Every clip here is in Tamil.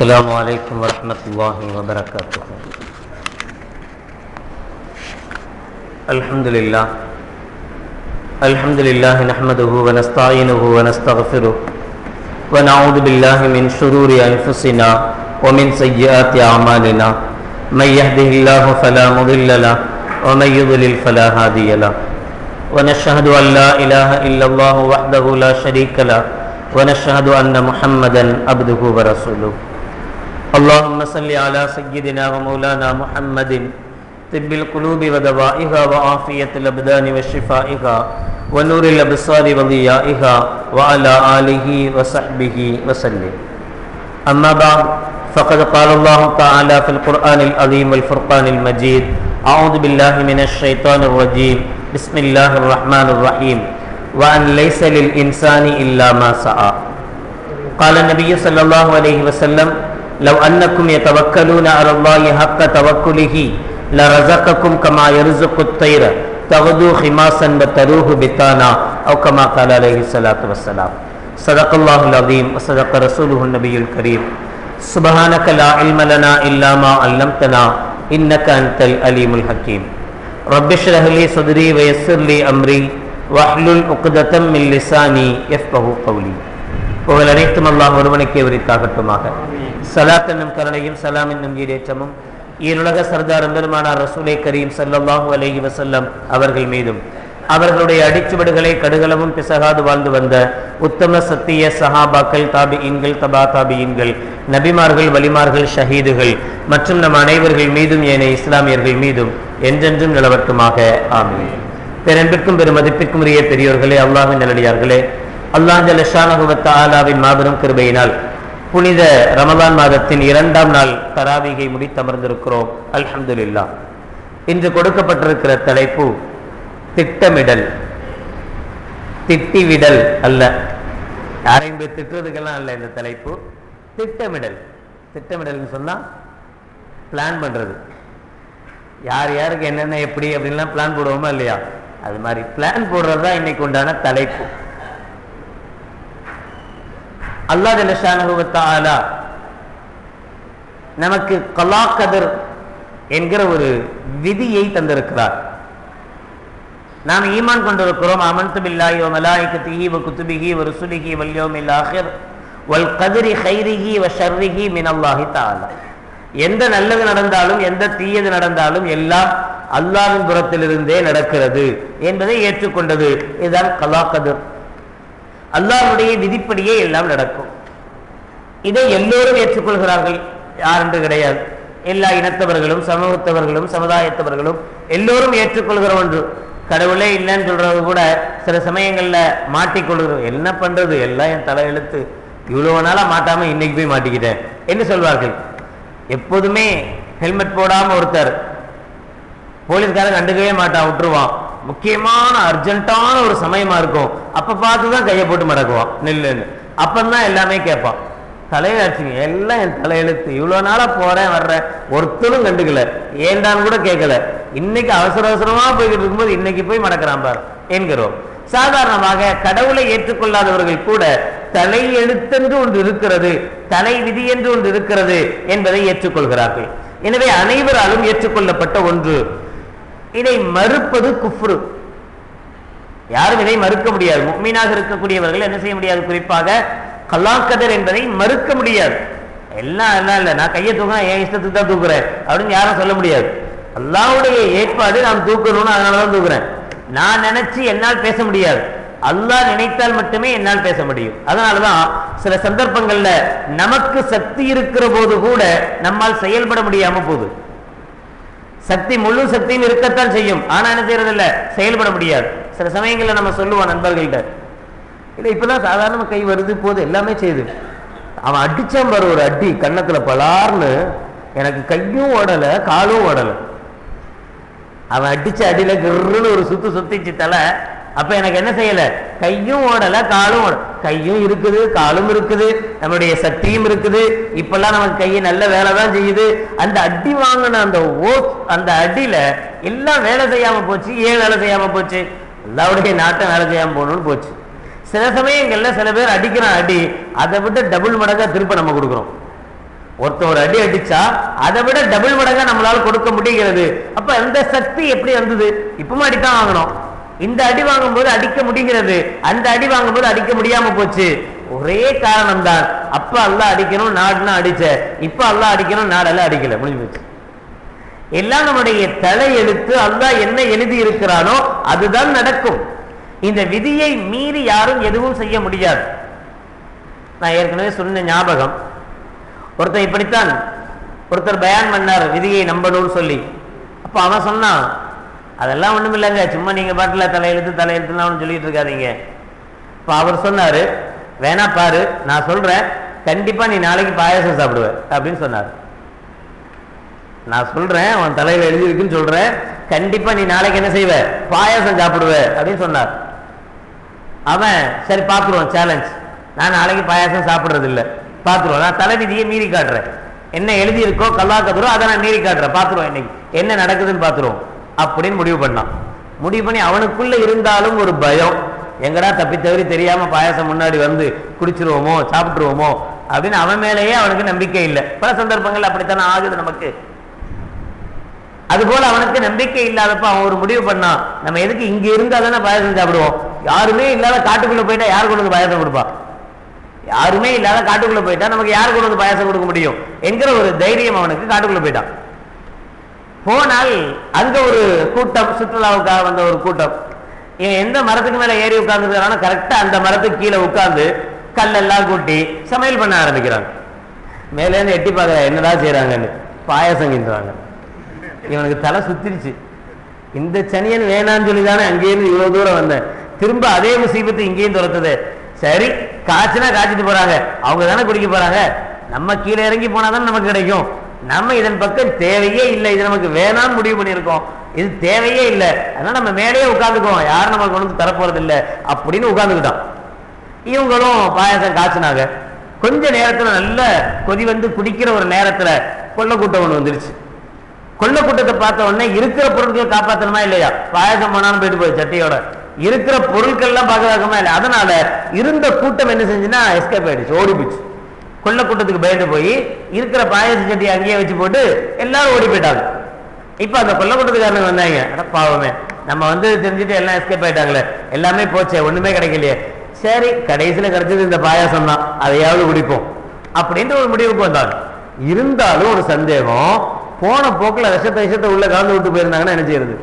السلام عليكم ورحمة الله وبركاته. الحمد لله نحمده ونستعينه ونستغفره ونعوذ بالله من شرور أنفسنا ومن سيئات أعمالنا. من يهده الله فلا مضل له ومن يضلل فلا هادي له. ونشهد أن لا إله إلا الله وحده لا شريك له ونشهد أن محمدا عبده ورسوله. اللهم صل على سيدنا ومولانا محمد طب القلوب ودوائها وعافية الأبدان وشفائها ونور الأبصار وضيائها وعلى آله وصحبه وسلم. أما بعد فقد قال الله تعالى في القرآن العظيم والفرقان المجيد: أعوذ بالله من الشيطان الرجيم. بسم الله الرحمن الرحيم. وأن ليس للإنسان إلا ما سعى. قال النبي صلى الله عليه وسلم: لو أنكم يتوكلون على الله حق توكله لرزقكم كما يرزق الطير تغدو خماسا وتروح بطانا أو كما قال عليه الصلاة والسلام. صدق الله العظيم وصدق رسوله النبي الكريم. سبحانك لا علم لنا إلا ما علمتنا إنك أنت العليم الحكيم. رب اشرح لي صدري ويسر لي أمري வஹ்லுல் உக்ததம் மின் லிசானி யஃப்கஹு கௌலி. புகழ் அனைத்தும் அல்லாஹ் ஒருவனுக்கே உரித்தாகட்டுமாக. ஸலாத் என்னும் கருணையும் சலாம் என்னும் ஈடேற்றமும் ஈருலக சர்தார் பெருமானார் ரசூலே கரீம் ஸல்லல்லாஹு அலைஹி வஸல்லம் அவர்கள் மீதும் அவர்களுடைய அடிச்சுவடுகளை கடுகளவும் பிசகாது வாழ்ந்து வந்த உத்தம சத்திய சஹாபாக்கள், தாபிஈன்கள், தபா தாபிஈன்கள், நபிமார்கள், வலிமார்கள், ஷஹீதுகள் மற்றும் நம் அனைவர்கள் மீதும் ஏனைய இஸ்லாமியர்கள் மீதும் என்றென்றும் நிலவட்டுமாக. ஆமீன். பெரும்பிற்கும் பெருமதிப்பிற்கும் உரிய பெரியோர்களே, அல்லாஹ்வின் நல்லடியார்களே, அல்லாஹ் ஜல்ல ஷானஹு வ தஆலாவின் மாபெரும் கிருபையினால் புனித ரமலான் மாதத்தின் 2ஆம் நாள் தராவீகை முடித்தமர்ந்திருக்கிறோம். அல்ஹம்துலில்லாஹ். இன்று கொடுக்கப்பட்டிருக்கிற தலைப்பு திட்டமிடல். திட்டிவிடல் அல்ல, யாரையும் போய் திட்டுறதுக்கெல்லாம் அல்ல இந்த தலைப்பு. திட்டமிடல். திட்டமிடல்னு சொன்னா பிளான் பண்றது. யார் யாருக்கு என்னென்ன எப்படி அப்படின்லாம் பிளான் போடுவோமா இல்லையா? அது மாதிரி பிளான் போடுறது தான் இன்னைக்கு உண்டான தலைப்பு. அல்லாஹ் ஜல்ல ஷானஹு வ தஆலா நமக்கு கலா கதர் என்கிற ஒரு விதியை தந்திருக்கிறார். நாம் ஈமான் கொண்டிருக்கிறோம். அமன்து பில்லாஹி வ மலாயிகத்திஹி வ குதுபிஹி வ ருசுலிஹி வல் யௌமில் ஆகிர் வல் கத்ரி கைரிஹி வ ஷர்ரிஹி மினல்லாஹி தஆலா. எந்த நல்லது நடந்தாலும் எந்த தீயது நடந்தாலும் எல்லாம் அல்லாஹ்வின் புறத்திலிருந்தே நடக்கிறது என்பதை ஏற்றுக்கொண்டது. இதுதான் கலா கதர். அல்லாஹ்வுடைய விதிப்படியே எல்லாம் நடக்கும். இதை எல்லோரும் ஏற்றுக்கொள்கிறார்கள், யார் என்று கிடையாது. எல்லா இனத்தவர்களும் சமூகத்தவர்களும் சமுதாயத்தவர்களும் எல்லோரும் ஏற்றுக்கொள்கிற ஒன்று. கடவுளே இல்லைன்னு சொல்றது கூட சில சமயங்கள்ல மாட்டிக்கொள்கிறோம். என்ன பண்றது, எல்லாம் என் தலையெழுத்து, இவ்வளவு நாளா மாட்டாம இன்னைக்கு போய் மாட்டிக்கிட்டேன் என்று சொல்வார்கள். எப்போதுமே ஹெல்மெட் போடாம ஒருத்தர் போலீஸ்காரன் கண்டுக்கவே மாட்டான், விட்டுருவான். முக்கியமான அர்ஜென்ட்டான ஒரு சமயமா இருக்கும், அப்ப பார்த்துதான் கையை போட்டு மடக்குவான் நில்லுன்னு. அப்பந்தான் எல்லாமே கேட்பான். தலையாச்சுங்க, எல்லாம் என் தலையெழுத்து, இவ்வளவு நாளா போறேன் வர்றேன், ஒருத்தரும் கண்டுக்கல, ஏண்டான்னு கூட கேட்கல. இன்னைக்கு அவசர அவசரமா போய்கிட்டு இருக்கும்போது இன்னைக்கு போய் மடக்கிறான் பார் என்கிறோம். சாதாரணமாக கடவுளை ஏற்றுக்கொள்ளாதவர்கள் கூட தலை எழுத்தென்று ஒன்று இருக்கிறது, தலை விதி என்று ஒன்று இருக்கிறது என்பதை ஏற்றுக்கொள்கிறார்கள். எனவே அனைவராலும் ஏற்றுக்கொள்ளப்பட்ட ஒன்று. இதை மறுப்பது குஃப்ரு. யாரும் இதை மறுக்க முடியாது. முஃமினாக இருக்கக்கூடியவர்கள் என்ன செய்ய முடியாது? குறிப்பாக கலா கதர் என்பதை மறுக்க முடியாது. எல்லாம் இல்லை, நான் கையை தூக்குறேன், என் இஷ்டத்துக்கு தான் தூக்குறேன் அப்படின்னு யாரும் சொல்ல முடியாது. அல்லாஹ்வுடைய ஏற்பாடு, நான் தூக்கணும்னு அதனாலதான் தூக்குறேன். நான் நினைச்சு என்னால் பேச முடியாது, அல்லாஹ் நினைத்தால் மட்டுமே என்னால் பேச முடியும். அதனாலதான் சில சந்தர்ப்பங்கள்ல நமக்கு சக்தி இருக்கிற போது கூட நம்மால் செயல்பட முடியாம போகுது. சக்தி, முழு சக்தியும் இருக்கத்தான் செய்யும், ஆனா என்ன செய்யறது இல்ல, செயல்பட முடியாது. சில சமயங்கள்ல நம்ம சொல்லுவோம் நண்பர்கள்ட்ட, இல்ல இப்பதான் சாதாரண கை வருது போது எல்லாமே செய்யுது. அவன் அடிச்சான் பாரு ஒரு அடி கன்னத்துல பலார்னு, எனக்கு கையும் ஓடல காலும் ஓடல. அவன் அடிச்ச அடியில கிருன்னு ஒரு சுத்து சுத்திச்சு தலை. அப்ப எனக்கு என்ன செய்யல, கையும் ஓடல காலும் ஓடல. கையும் இருக்குது, காலும் இருக்குது, நம்மளுடைய சக்தியும் இருக்குது. இப்பெல்லாம் நமக்கு கையை நல்ல வேலை தான் செய்யுது. அந்த அடி வாங்கின அந்த அடியில எல்லாம் வேலை செய்யாம போச்சு. ஏன் வேலை செய்யாம போச்சு? அல்லாஹ்வுடைய நாட்டை வேலை செய்யாம போகணும்னு போச்சு. சில சமயங்கள்ல சில பேர் அடிக்கிற அடி அதை விட்டு டபுள் மடங்கா திருப்ப நம்ம கொடுக்குறோம். ஒருத்தர் ஒரு அடி அடிச்சா அதை விட டபுள் மடங்கா நம்மளால கொடுக்க முடிகிறது. அப்ப அந்த சக்தி எப்படி வந்தது? இப்பவும் அடித்தான் வாங்கணும். இந்த அடி வாங்கும்போது அடிக்க முடிகிறது, அந்த அடி வாங்கும்போது அடிக்க முடியாம போச்சு. ஒரே காரணம் தான், அப்ப அல்லாஹ் அடிக்கணும் நாடுனா அடிச்ச, இப்ப அல்லாஹ் அடிக்கணும் நாடெல்லாம் அடிக்கல, முடிஞ்சு போச்சு. எல்லாம் நம்முடைய தலை எழுத்து. அல்லாஹ் என்ன எழுதி இருக்கிறானோ அதுதான் நடக்கும். இந்த விதியை மீறி யாரும் எதுவும் செய்ய முடியாது. நான் ஏற்கனவே சொன்ன ஞாபகம், ஒருத்தர் இப்படித்தான் ஒருத்தர் பயான் பண்ணார் விதியை நம்பணும்னு சொல்லி. அப்ப அவன் சொன்னான், அதெல்லாம் ஒண்ணும் இல்லைங்க, சும்மா நீங்க பாட்டுல தலையெழுத்துலாம் சொல்லிட்டு இருக்காதீங்க. இப்ப அவர் சொன்னாரு, வேணா பாரு, நான் சொல்றேன், கண்டிப்பா நீ நாளைக்கு பாயாசம் சாப்பிடுவ அப்படின்னு சொன்னார். நான் சொல்றேன், அவன் தலையில எழுதிருக்குன்னு சொல்றேன், கண்டிப்பா நீ நாளைக்கு என்ன செய்வ, பாயாசம் சாப்பிடுவ அப்படின்னு சொன்னார். அவன் சரி பாத்துருவான், சேலஞ்ச், நான் நாளைக்கு பாயாசம் சாப்பிடுறது இல்லை, பாத்துருவோம், நான் தலை விதியை மீறி காட்டுறேன், என்ன எழுதி இருக்கோ கல்லாக்கதுரோ அதை நான் மீறி காட்டுறேன், பாத்துருவோம் இன்னைக்கு என்ன நடக்குதுன்னு பாத்துருவோம் அப்படின்னு முடிவு பண்ணான். முடிவு பண்ணி அவனுக்குள்ள இருந்தாலும் ஒரு பயம், எங்கடா தப்பி தவறி தெரியாம பாயாசம் முன்னாடி வந்து குடிச்சிருவோமோ சாப்பிட்டுருவோமோ அப்படின்னு அவன் மேலேயே அவனுக்கு நம்பிக்கை இல்லை. பல சந்தர்ப்பங்கள் அப்படித்தானே ஆகுது நமக்கு. அதுபோல அவனுக்கு நம்பிக்கை இல்லாதப்ப அவன் ஒரு முடிவு பண்ணான், நம்ம எதுக்கு இங்க இருந்தா தானே பாயாசம் சாப்பிடுவோம், யாருமே இல்லாத காட்டுக்குள்ள போயிட்டா யார் கொண்டு வந்து பாயாசம் கொடுப்பா, யாருமே இல்லாத காட்டுக்குள்ள போயிட்டா நமக்கு யார் கொண்டு வந்து பாயாசம் கொடுக்க முடியும் என்கிற ஒரு தைரியம் அவனுக்கு காட்டுக்குள்ள போயிட்டான். போனால் அங்க ஒரு கூட்டம், சுற்றுலாவுக்காக வந்த ஒரு கூட்டம், இவன் எந்த மரத்துக்கு மேல ஏறி உட்கார்ந்துருக்கானோ கரெக்டா அந்த மரத்துக்கு கீழே உட்கார்ந்து கல்லெல்லாம் கூட்டி சமையல் பண்ண ஆரம்பிக்கிறாங்க. மேல இருந்து எட்டி பார்க்கற என்னடா செய்யறாங்கன்னு, பாயாசம் கிண்டுறாங்க. இவனுக்கு தலை சுத்திருச்சு, இந்த சனியன் வேணான்னு சொல்லிதானே அங்கேயிருந்து இவ்வளவு தூரம் வந்தேன், திரும்ப அதே முசீபத்து இங்கேயும் துரத்துது. சரி காய்ச்சினா காய்ச்சிட்டு போறாங்க, அவங்க தானே குடிக்க போறாங்க, நம்ம கீழே இறங்கி போனாதான் நமக்கு கிடைக்கும், நம்ம இதன் பக்கம் தேவையே இல்லை, இது நமக்கு வேணாம்னு முடிவு பண்ணியிருக்கோம், இது தேவையே இல்லை, அதனால நம்ம மேலேயே உட்காந்துக்குவோம், யாரும் நமக்கு கொண்டு தரப்போறது இல்லை அப்படின்னு உட்கார்ந்துக்கிட்டான். இவங்களும் பாயாசம் காய்ச்சினாங்க. கொஞ்ச நேரத்துல நல்ல கொதி வந்து குடிக்கிற ஒரு நேரத்துல கொள்ள கூட்டம் ஒண்ணு வந்துருச்சு. கொள்ள கூட்டத்தை பார்த்த உடனே இருக்கிற பொருட்கள் காப்பாற்றணுமா இல்லையா, பாயாசம் போனாலும் போயிட்டு போய் சட்டையோட இருக்கிற பொருட்கள் எல்லாம் பாதுகாக்கமா இல்லை, அதனால இருந்த கூட்டம் என்ன செஞ்சுன்னா எஸ்கேப் ஆயிடுச்சு, ஓடி போச்சு. கொள்ள கூட்டத்துக்கு பயந்து போய் இருக்கிற பாயாச சட்டியை அங்கேயே வச்சு போட்டு எல்லாரும் ஓடி போயிட்டாங்க. இப்ப அந்த கொள்ள கூட்டத்துக்காரங்க வந்தாங்க, அட பாவமே நம்ம வந்து தெரிஞ்சுட்டு எல்லாம் எஸ்கேப் ஆயிட்டாங்களே, எல்லாமே போச்சே, ஒண்ணுமே கிடைக்கலையே, சரி கடைசியில கிடைச்சது இந்த பாயாசம் தான், அதையாவது குடிப்போம் அப்படின்ற ஒரு முடிவுக்கு வந்தாங்க. இருந்தாலும் ஒரு சந்தேகம், போன போக்குல விஷத்தை உள்ள கலந்து விட்டு போயிருந்தாங்கன்னா என்ன செய்யறது,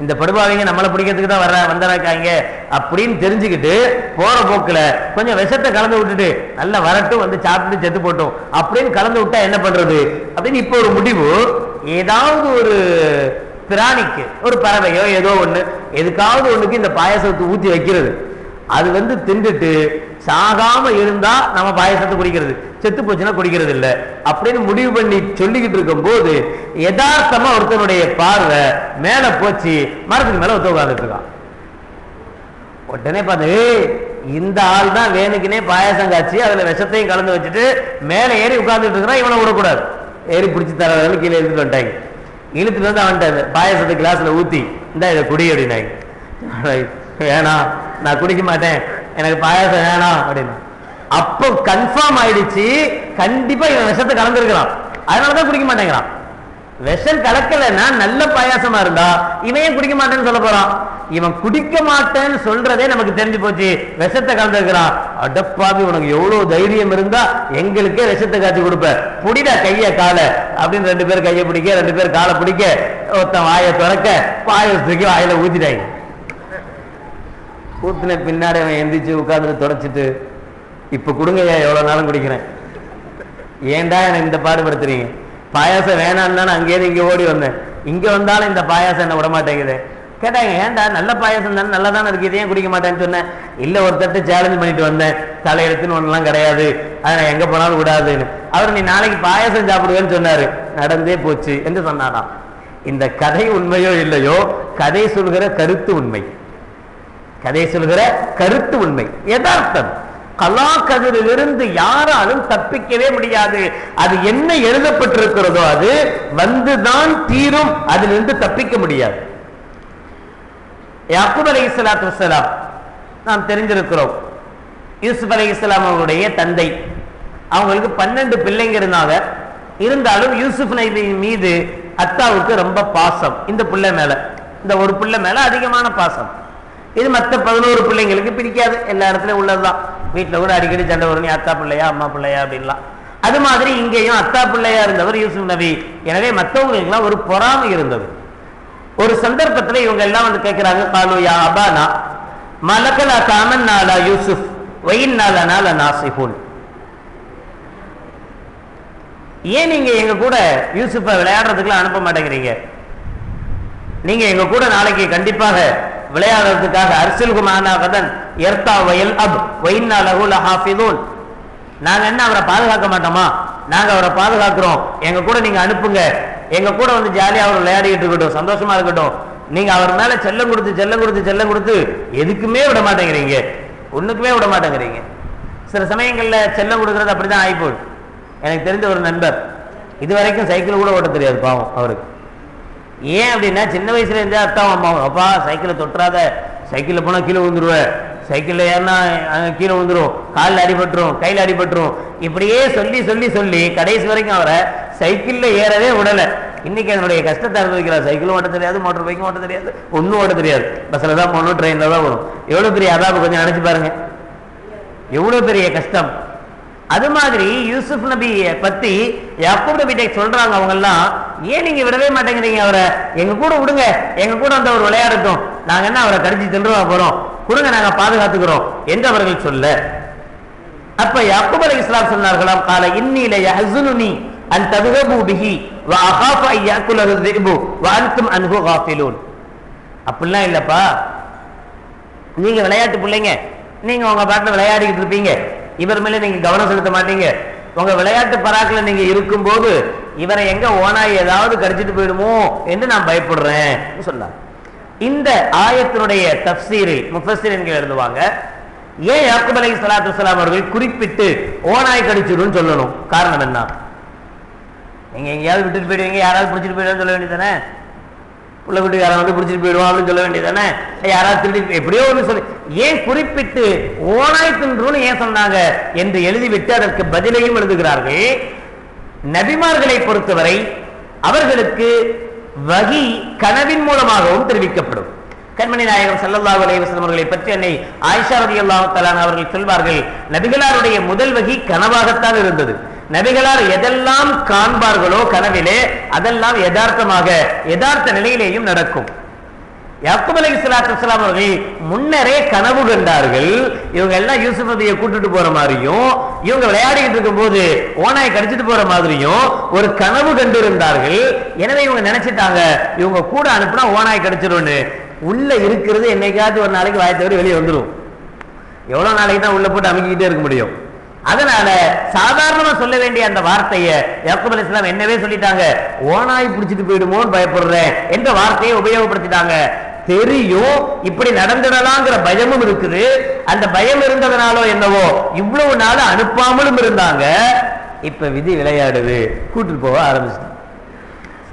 இந்த படுபாவிங்க நம்மளை பிடிக்கிறதுக்கு தான் வந்தனாக்காங்க அப்படின்னு தெரிஞ்சுக்கிட்டு போற போக்குல கொஞ்சம் விஷத்தை கலந்து விட்டுட்டு நல்லா வரட்டும் வந்து சாப்பிட்டு செத்து போட்டோம் அப்படின்னு கலந்து விட்டா என்ன பண்றது அப்படின்னு இப்ப ஒரு முடிவு. ஏதாவது ஒரு பிராணிக்கு, ஒரு பறவையோ ஏதோ ஒண்ணு, எதுக்காவது ஒண்ணுக்கு இந்த பாயசத்தை ஊத்தி வைக்கிறது, அது வந்து தின்றுட்டு சாகாம இருந்தா நம்ம பாயசத்தை குடிக்கிறது, செத்து போச்சுன்னா குடிக்கிறது இல்லை அப்படின்னு முடிவு பண்ணி சொல்லிக்கிட்டு இருக்கும் போது யதார்த்தமா ஒருத்தனுடைய பார்வை மேல போச்சு, மரத்துக்கு மேல ஒருத்த உட்கார்ந்துட்டு இருக்கான். உடனே பார்த்து இந்த ஆள் தான் வேணுக்குனே பாயசம் காய்ச்சி அதுல விஷத்தையும் கலந்து வச்சுட்டு மேல ஏறி உட்கார்ந்துட்டு இருக்கிறான், இவனை விடக்கூடாது, ஏறி பிடிச்சி தர கீழே இழுத்துட்டு வந்துட்டாங்க. இழுத்துட்டு வந்து அவன்கிட்ட பாயசத்தை கிளாஸ்ல ஊத்தி இந்த இதை குடி அப்படின்னாங்க. வேணாம் நான் குடிக்க மாட்டேன், எனக்கு பாயாசம் வேணாம் அப்படின்னு. அப்போ கன்ஃபார்ம் ஆயிடுச்சு, கண்டிப்பா இவன் விஷத்தை கலந்துருக்கிறான், அதனாலதான் குடிக்க மாட்டேங்கிறான். விஷம் கலக்கலைன்னா நல்ல பாயாசமா இருந்தா இவன் ஏன் குடிக்க மாட்டேன்னு சொல்ல போறான், இவன் குடிக்க மாட்டேன்னு சொல்றதே நமக்கு தெரிஞ்சு போச்சு, விஷத்தை கலந்துருக்கிறான். அடப்பாவி உனக்கு எவ்வளவு தைரியம் இருந்தா எங்களுக்கே விஷத்தை காய்ச்சி கொடுப்ப, புடிடா கைய காலை அப்படின்னு 2 பேர் கையை பிடிக்க, 2 பேர் காலை பிடிக்க, ஒருத்தன் வாயை திறக்க பாயசத்துக்கு வாயில ஊத்திட்டாங்க. ஊத்தின பின்னாடி அவன் எந்திரிச்சு உட்கார்ந்து தொடச்சிட்டு, இப்ப கொடுங்கய்யா எவ்வளவு நாளும் குடிக்கிறேன், ஏன்டா எனக்கு இந்த பாடுபடுத்துறீங்க, பாயாசம் வேணான்னு தானே அங்கேயிருந்து இங்க ஓடி வந்தேன், இங்க வந்தாலும் இந்த பாயாசம் என்ன விட மாட்டேங்குது. கேட்டாங்க, ஏன்டா நல்ல பாயாசம் தானே, நல்லா தானே இருக்கு, இதையும் குடிக்க மாட்டேன்னு சொன்னேன். இல்ல ஒருத்தட்டு சேலஞ்ச் பண்ணிட்டு வந்தேன், தலையெழுத்துன்னு ஒண்ணெல்லாம் கிடையாது, அதை எங்க போனாலும் விடாதுன்னு. அவர் நீ நாளைக்கு பாயாசம் சாப்பிடுவேன்னு சொன்னாரு, நடந்தே போச்சு என்று சொன்னாராம். இந்த கதை உண்மையோ இல்லையோ, கதை சொல்கிற கருத்து உண்மை, கதை சொல்கிற கருத்து உண்மை, யதார்த்தம். கலா கதிரிலிருந்து யாராலும் தப்பிக்கவே முடியாது. அது என்ன எழுதப்பட்டிருக்கிறதோ அது வந்துதான் தீரும், அதிலிருந்து தப்பிக்க முடியாது. யாக்கூப் அலைஹிஸ்ஸலாத்து வஸ்ஸலாம் நாம் தெரிஞ்சிருக்கிறோம், யூசுப் அலைஹிஸ்ஸலாம் அவருடைய தந்தை. அவங்களுக்கு 12 பிள்ளைங்க இருந்தாங்க. இருந்தாலும் யூசுப் நபி மீது அத்தாவுக்கு ரொம்ப பாசம். இந்த பிள்ளை மேல, இந்த ஒரு பிள்ளை மேல அதிகமான பாசம். இது மற்ற 11 பிள்ளைங்களுக்கு பிடிக்காது. எல்லா இடத்துலயும் உள்ளதுதான். வீட்டில் கூட அடிக்கடி சண்டை வரும், நீ அத்தா பிள்ளையா அம்மா பிள்ளையா அப்படின்லாம். அது மாதிரி இங்கேயும் அத்தா பிள்ளையா இருந்தவர் யூசுப் நபி. எனவே மற்றவங்களுக்குலாம் ஒரு பொறாமை இருந்தது. ஒரு சந்தர்ப்பத்தில் இவங்க எல்லாம் வந்து கேட்கிறாங்க, காலு யா அபானா மலக்கலா தாமன்னா அலா யூசுப் வயின்னா லனா லநாசிஹூன். ஏன் நீங்க எங்க கூட யூசுஃபை விளையாடுறதுக்குலாம் அனுப்ப மாட்டேங்கிறீங்க? நீங்க எங்க கூட நாளைக்கு கண்டிப்பாக விளையாடுறதுக்காக அர்சில்கு மானா கதன் எர்தா வயல் அப் வயின்னா லஹு லஹாஃபிதூன். நாங்க என்ன அவரை பாதுகாக்க மாட்டோமா? நாங்க அவரை பாதுகாக்கிறோம், எங்க கூட நீங்க அனுப்புங்க. எங்க கூட வந்து ஜாலியா அவர் விளையாடிட்டு இருக்கட்டும், சந்தோஷமா இருக்கட்டும். நீங்க அவர் மேல செல்லம் கொடுத்து செல்லம் கொடுத்து செல்லம் கொடுத்து எதுக்குமே விட மாட்டேங்கிறீங்க, ஒண்ணுக்குமே விட மாட்டேங்கிறீங்க. சில சமயங்கள்ல செல்லம் கொடுக்கறது அப்படிதான் ஆயிப்போகுது. எனக்கு தெரிஞ்ச ஒரு நண்பர் இது வரைக்கும் சைக்கிள் கூட ஓட்ட தெரியாது பாவம் அவருக்கு. ஏன் அப்படின்னா சின்ன வயசுல இருந்தே அத்தாவும் அம்மாவும், அப்பா சைக்கிளை தொட்டுறாத, சைக்கிளில் போனால் கீழே விழுந்துருவேன், சைக்கிளில் ஏறினா கீழே விழுந்துரும், காலில் அடிபட்டுரும், கையில் அடிபட்டுரும், இப்படியே சொல்லி சொல்லி சொல்லி கடைசி வரைக்கும் அவரை சைக்கிளில் ஏறவே விடலை. இன்னைக்கு என்னுடைய கஷ்டத்தை அனுபவிக்கிறார். சைக்கிளும் ஓட்ட தெரியாது, மோட்டர் பைக்கும் ஓட்ட தெரியாது, ஒன்றும் ஓட்ட தெரியாது. பஸ்ஸில் தான் போகணும், ட்ரெயினில் தான் வரும். எவ்வளோ பெரிய அதாபு கொஞ்சம் நினச்சி பாருங்க, எவ்வளோ பெரிய கஷ்டம். அது மாதிரி யூசுப் நபியை பத்தி யாக்கூப் நபிட்ட சொல்றாங்க அவங்க எல்லாம், ஏன் நீங்க விடவே மாட்டேங்கிறீங்க அவரை? எங்க கூட விடுங்க, எங்க கூட வந்து அவர் விளையாடட்டும், நாங்க என்ன அவரை கடிச்சு தின்றுவா போறோம், கொடுங்க, நாங்க பாதுகாத்துக்கிறோம் என்று அவர்கள் சொல்ல, அப்ப யாக்கூப் அலைஹிஸ்ஸலாம் சொன்னார்களாம், கால இன்னில யஹ்ஸுனுனி அன் ததுஹபு பிஹி வ அகாஃபு அன் யாக்குலஹு ذئபு வ அன்தும் அன்ஹு காஃபிலூன். அப்படிலாம் இல்லப்பா, நீங்க விளையாட்டு பிள்ளைங்க, நீங்க உங்க பாட்டுல விளையாடிக்கிட்டு இருப்பீங்க, இவர் மேல நீங்க கவனம் செலுத்த மாட்டீங்க. உங்க விளையாட்டு பராக்கில் நீங்க இருக்கும் போது இவரை எங்க ஓனாய் ஏதாவது கடிச்சிட்டு போயிடுமோ என்று நான் பயப்படுறேன் சொன்னார். இந்த ஆயத்தினுடைய தஃப்சீரில் முஃபஸ்ஸிரீன்கள் எழுதுவாங்க, ஏன் யாக்கூப் அலைஹிஸ்ஸலாத்து வஸ்ஸலாம் அவர்கள் குறிப்பிட்டு ஓனாய் கடிச்சிடுன்னு சொல்லணும்? காரணம் என்ன? நீங்க எங்கேயாவது விட்டுட்டு போயிடுவீங்க, யாராவது பிடிச்சிட்டு போயிடுவான்னு சொல்ல வேண்டியதானே? புள்ள வீட்டுக்கு யாராவது வந்து பிடிச்சிட்டு போயிடுவோம் அப்படின்னு சொல்ல வேண்டியதானே? யாராவது திருடி எப்படியோ ஒன்று சொல்லி, ஏன் குறிப்பிட்டு ஓனாய் தின்றுன்னு ஏன் சொன்னாங்க என்று எழுதிவிட்டு அதற்கு பதிலையும் எழுதுகிறார்கள். நபிமார்களை பொறுத்தவரை அவர்களுக்கு வஹி கனவின் மூலமாகவும் தெரிவிக்கப்படும். கண்மணி நாயகம் ஸல்லல்லாஹு அலைஹி வஸல்லம் அவர்களை பற்றி அன்னை ஆயிஷா ரலியல்லாஹு தஆலா அவர்கள் சொல்வார்கள், நபிகளாருடைய முதல் வஹி கனவாகத்தான் இருந்தது. நபிகளார் எதெல்லாம் காண்பார்களோ கனவிலே அதெல்லாம் யதார்த்தமாக யதார்த்த நிலையிலேயும் நடக்கும். யாக்கூப் அலைஹிஸ்ஸலாத்து வஸ்ஸலாம் அவர்கள் முன்னரே கனவு கண்டார்கள். இவங்க எல்லாம் யூசுப் நபியை கூட்டிட்டு போற மாதிரியும் இவங்க விளையாடிட்டு இருக்கும் போது ஓனாய் கடிச்சிட்டு போற மாதிரியும் ஒரு கனவு கண்டிருந்தார்கள். எனவே இவங்க நினைச்சிட்டாங்க இவங்க கூட அனுப்புனா ஓனாய் கடிச்சிரும்னு. உள்ள இருக்கிறது என்னைக்காச்சும் ஒரு நாளைக்கு வாயை தவிர வெளியே வந்துடும். எவ்வளவு நாளைக்கு தான் உள்ள போட்டு அமைக்கிட்டே இருக்க முடியும்? அதனால சாதாரணமா சொல்ல வேண்டிய அந்த வார்த்தையை யாக்கூப் அலைஹிஸ்ஸலாம் என்னவே சொல்லிட்டாங்க, ஓனாய் பிடிச்சிட்டு போயிடுமோன்னு பயப்படுறேன் என்ற வார்த்தையை உபயோகப்படுத்திட்டாங்க. தெரியும் இப்படி நடந்துடலாங்கிற பயமும் இருக்குது. அந்த பயம் இருந்ததுனாலோ என்னவோ இவ்வளவு நாள் அனுப்பாமலும் இருந்தாங்க. இப்ப விதி விளையாடுது, கூட்டிட்டு போக ஆரம்பிச்சிட்டாங்க.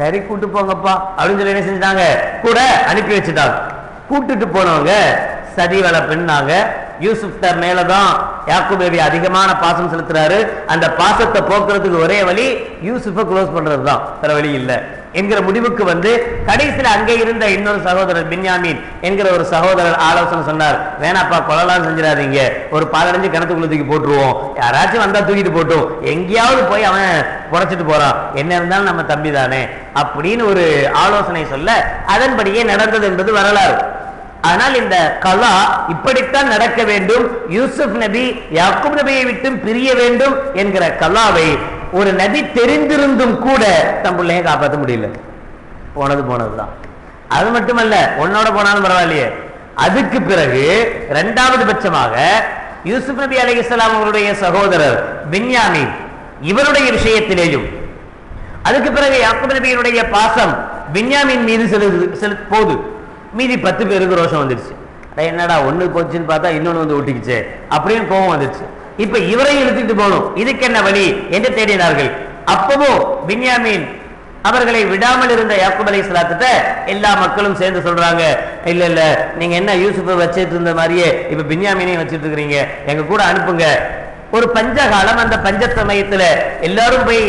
சரி கூட்டு போங்கப்பா அப்படின்னு சொல்லி என்ன செஞ்சுட்டாங்க, கூட அனுப்பி வச்சுட்டாங்க. கூட்டுட்டு போனவங்க சதி வலை பெண்ணாங்க. யூசுப் தர் மேலதான் யாக்கூப் நபி அதிகமான பாசம் செலுத்துறாரு. அந்த பாசத்தை போக்குறதுக்கு ஒரே வழி யூசுஃபை க்ளோஸ் பண்றது தான், வேற வழி இல்லை என்கிற முடிவுக்கு வந்து கடைசியில் அங்கே இருந்த இன்னொரு சகோதரர் பின்யாமீன் என்கிற ஒரு சகோதரர் ஆலோசனை சொன்னார், வேணாப்பா கொலைலாம் செஞ்சிடாதீங்க, ஒரு பாலடைஞ்சு கிணத்துக்குள்ள தூக்கி போட்டுருவோம், யாராச்சும் வந்தா தூக்கிட்டு போட்டோம், எங்கேயாவது போய் அவன் புடைச்சிட்டு போறான், என்ன இருந்தாலும் நம்ம தம்பி தானே அப்படின்னு ஒரு ஆலோசனை சொல்ல அதன்படியே நடந்தது என்பது வரலாறு. ஆனால் இந்த கலா இப்படித்தான் நடக்க வேண்டும், யூசுப் நபி யாக்கூப் நபியை விட்டு பிரிய வேண்டும் என்கிற கலாவை ஒரு நபி தெரிந்திருந்தும் கூட தம் பிள்ளையை காப்பாற்ற முடியல. போனதுதான். அது மட்டுமல்ல, உன்னோட போனாலும் பரவாயில்லையே. அதுக்கு பிறகு இரண்டாவது பட்சமாக யூசுப் நபி அலைஹிஸ்ஸலாம் அவருடைய சகோதரர் பின்யாமீன் இவருடைய விஷயத்திலேயும் அதுக்கு பிறகு யாக்கூப் நபியினுடைய பாசம் பின்யாமீன் மீது போது மீதி 10 பேருக்கு ரோஷம் வந்துருச்சு. என்னடா ஒண்ணு போச்சுன்னு பார்த்தா இன்னொன்னு வந்து ஒட்டிக்குச்சு அப்படின்னு கோபம் வந்துருச்சு. இப்ப இவரையும் இழுத்துட்டு போகணும், இதுக்கு என்ன வழி என்று தேடினார்கள். அப்பவும் பின்யாமீன் அவர்களை விடாமல் இருந்த யாக்கூப் அலைஹிஸ்ஸலாத்திட்ட எல்லா மக்களும் சேர்ந்து சொல்றாங்க, இல்ல இல்ல நீங்க என்ன யூசுஃபை வச்சிட்டு இருந்த மாதிரியே இப்ப பின்யாமீனையும் வச்சிட்டு இருக்கிறீங்க, எங்க கூட அனுப்புங்க. ஒரு பஞ்ச காலம். அந்த பஞ்ச சமயத்துல எல்லாரும் போய்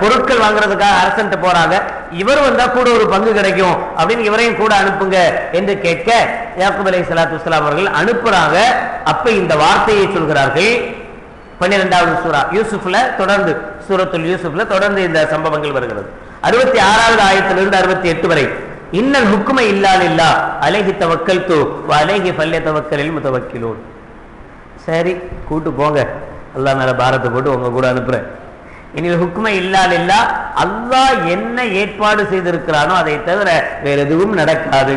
பொருட்கள் வாங்குறதுக்காக அரசன்ட்டு போறாங்க. இவர் வந்தா கூட ஒரு பங்கு கிடைக்கும் அப்படின்னு இவரையும் கூட அனுப்புங்க என்று கேட்க யாக்கூப் அலைஹிஸ்ஸலாத்து வஸ்ஸலாம் அவர்கள் அனுப்புறாங்க. அப்ப இந்த வார்த்தையை சொல்கிறார்கள். 12வது சூரா யூசுப்ல தொடர்ந்து, சூரத்துல் யூசுப்ல தொடர்ந்து இந்த சம்பவங்கள் வருகிறது. 66வது ஆயத்திலிருந்து 68 வரை. இன்னல் ஹுக்ம இல்லா லில்லாஹ் அலைஹி தவக்கல்து வ அலைஹி ஃபல்யதவக்கலில் முதவக்கிலூன். சரி, கூட்டு போங்க, அல்லாஹ் மேல பாரத்தை போட்டு உங்க கூட அனுப்புறேன். இனில் ஹுக்ம இல்லா லில்லாஹ், அல்லாஹ் என்ன ஏற்பாடு செய்திருக்கிறானோ அதை தவிர வேற எதுவும் நடக்காது.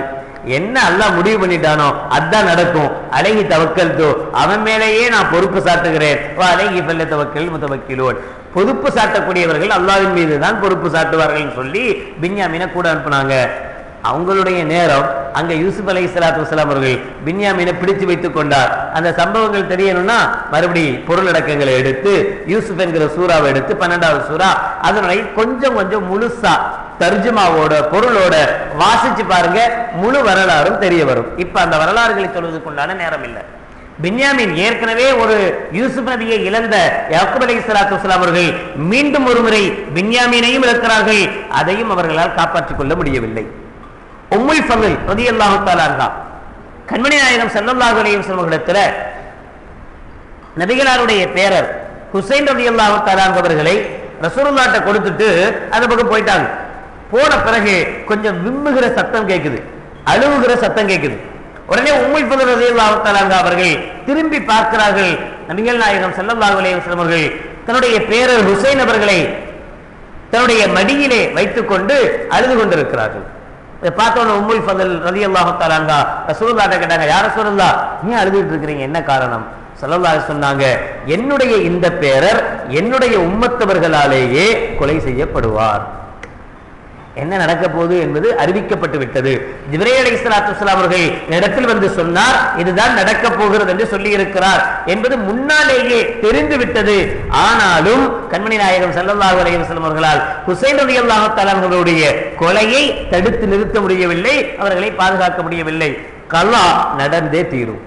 என்ன அல்லாஹ் முடிவு பண்ணிட்டானோ அதான் நடக்கும். அலைஹி தவக்கல்து, அவன் மேலேயே நான் பொறுப்பு சாட்டுகிறேன். அலைஹி ஃபல்யதவக்கலில் முதவக்கிலூன், பொறுப்பு சாட்டக்கூடியவர்கள் அல்லாஹ்வின் மீது தான் பொறுப்பு சாட்டுவார்கள் சொல்லி பின்யாமீனை கூட அனுப்புனாங்க. அவங்களுடைய நேரம் அங்க யூசுப் அலைஹிஸ்ஸலாத்து வஸ்ஸலாம் அவர்கள் பின்யாமீனை பிடிச்சு வைத்துக் கொண்டார். அந்த சம்பவங்கள் தெரியணும்னா மறுபடி பொருளடக்கங்களை எடுத்து யூசுப் என்கிற சூறாவை எடுத்து 12வது சூறா அதனுடைய கொஞ்சம் கொஞ்சம் முழுசா தர்ஜுமாவோட பொருளோட வாசிச்சு பாருங்க, முழு வரலாறும் தெரிய வரும். இப்ப அந்த வரலாறுகளை சொல்வதற்குண்டான நேரம் இல்லை. பின்யாமீன் ஏற்கனவே ஒரு யூசுப் நபியை இழந்த யாக்கூப் அலைஹிஸ்ஸலாத்து வஸ்ஸலாம் அவர்கள் மீண்டும் ஒரு முறை பின்யாமீனையும் இழக்கிறார்கள். அதையும் அவர்களால் காப்பாற்றிக் கொள்ள முடியவில்லை. உம்முல் ஃபத்ல் ரலியல்லாஹு தஆலா அன்ஹா கண்மணி நாயகம் ஸல்லல்லாஹு அலைஹி வஸல்லம் இடத்துல நபிகளாருடைய பேரர் ஹுசைன் ரலியல்லாஹு தஆலா அவர்களை ரசூலுல்லாஹ்ட்ட கொடுத்துட்டு அந்த பக்கம் போயிட்டாங்க. போன பிறகு கொஞ்சம் விம்முகிற சத்தம் கேட்குது, அழுவுகிற சத்தம் கேட்குது. உடனே உம்முல் ஃபத்ல் ரலியல்லாஹு தஆலா அவர்கள் திரும்பி பார்க்கிறார்கள். நபிகள் நாயகம் ஸல்லல்லாஹு அலைஹி வஸல்லம் அவர்கள் தன்னுடைய பேரர் ஹுசைன் அவர்களை தன்னுடைய மடியிலே வைத்துக் கொண்டு அழுது கொண்டிருக்கிறார்கள். பார்த்தோன்னு உம்முல் ஃபத்ல் ரலியல்லாஹு தஆலா அன்ஹா ரசூலுல்லாஹ்ட்ட கேட்டாங்க, யா ரசூலல்லாஹ், ஏன் அழுதுட்டு இருக்கிறீங்க, என்ன காரணம்? ஸல்லல்லாஹு அலைஹி சொன்னாங்க, என்னுடைய இந்த பேரர் என்னுடைய உம்மத்தவர்களாலேயே கொலை செய்யப்படுவார். என்ன நடக்க போகுது என்பது அறிவிக்கப்பட்டு விட்டது. ஜிப்ரீல் அலைஹிஸ்ஸலாத்து வஸ்ஸலாம் அவர்கள் இடத்தில் வந்து சொன்னார், இதுதான் நடக்க போகிறது என்று சொல்லி இருக்கிறார் என்பது முன்னாலேயே தெரிந்து விட்டது. ஆனாலும் கண்மணி நாயகம் ஸல்லல்லாஹு அலைஹி வஸல்லம் அவர்களால் ஹுசைன் ரலியல்லாஹு தஆலா அவர்களுடைய கொலையை தடுத்து நிறுத்த முடியவில்லை, அவர்களை பாதுகாக்க முடியவில்லை. கலா நடந்தே தீரும்.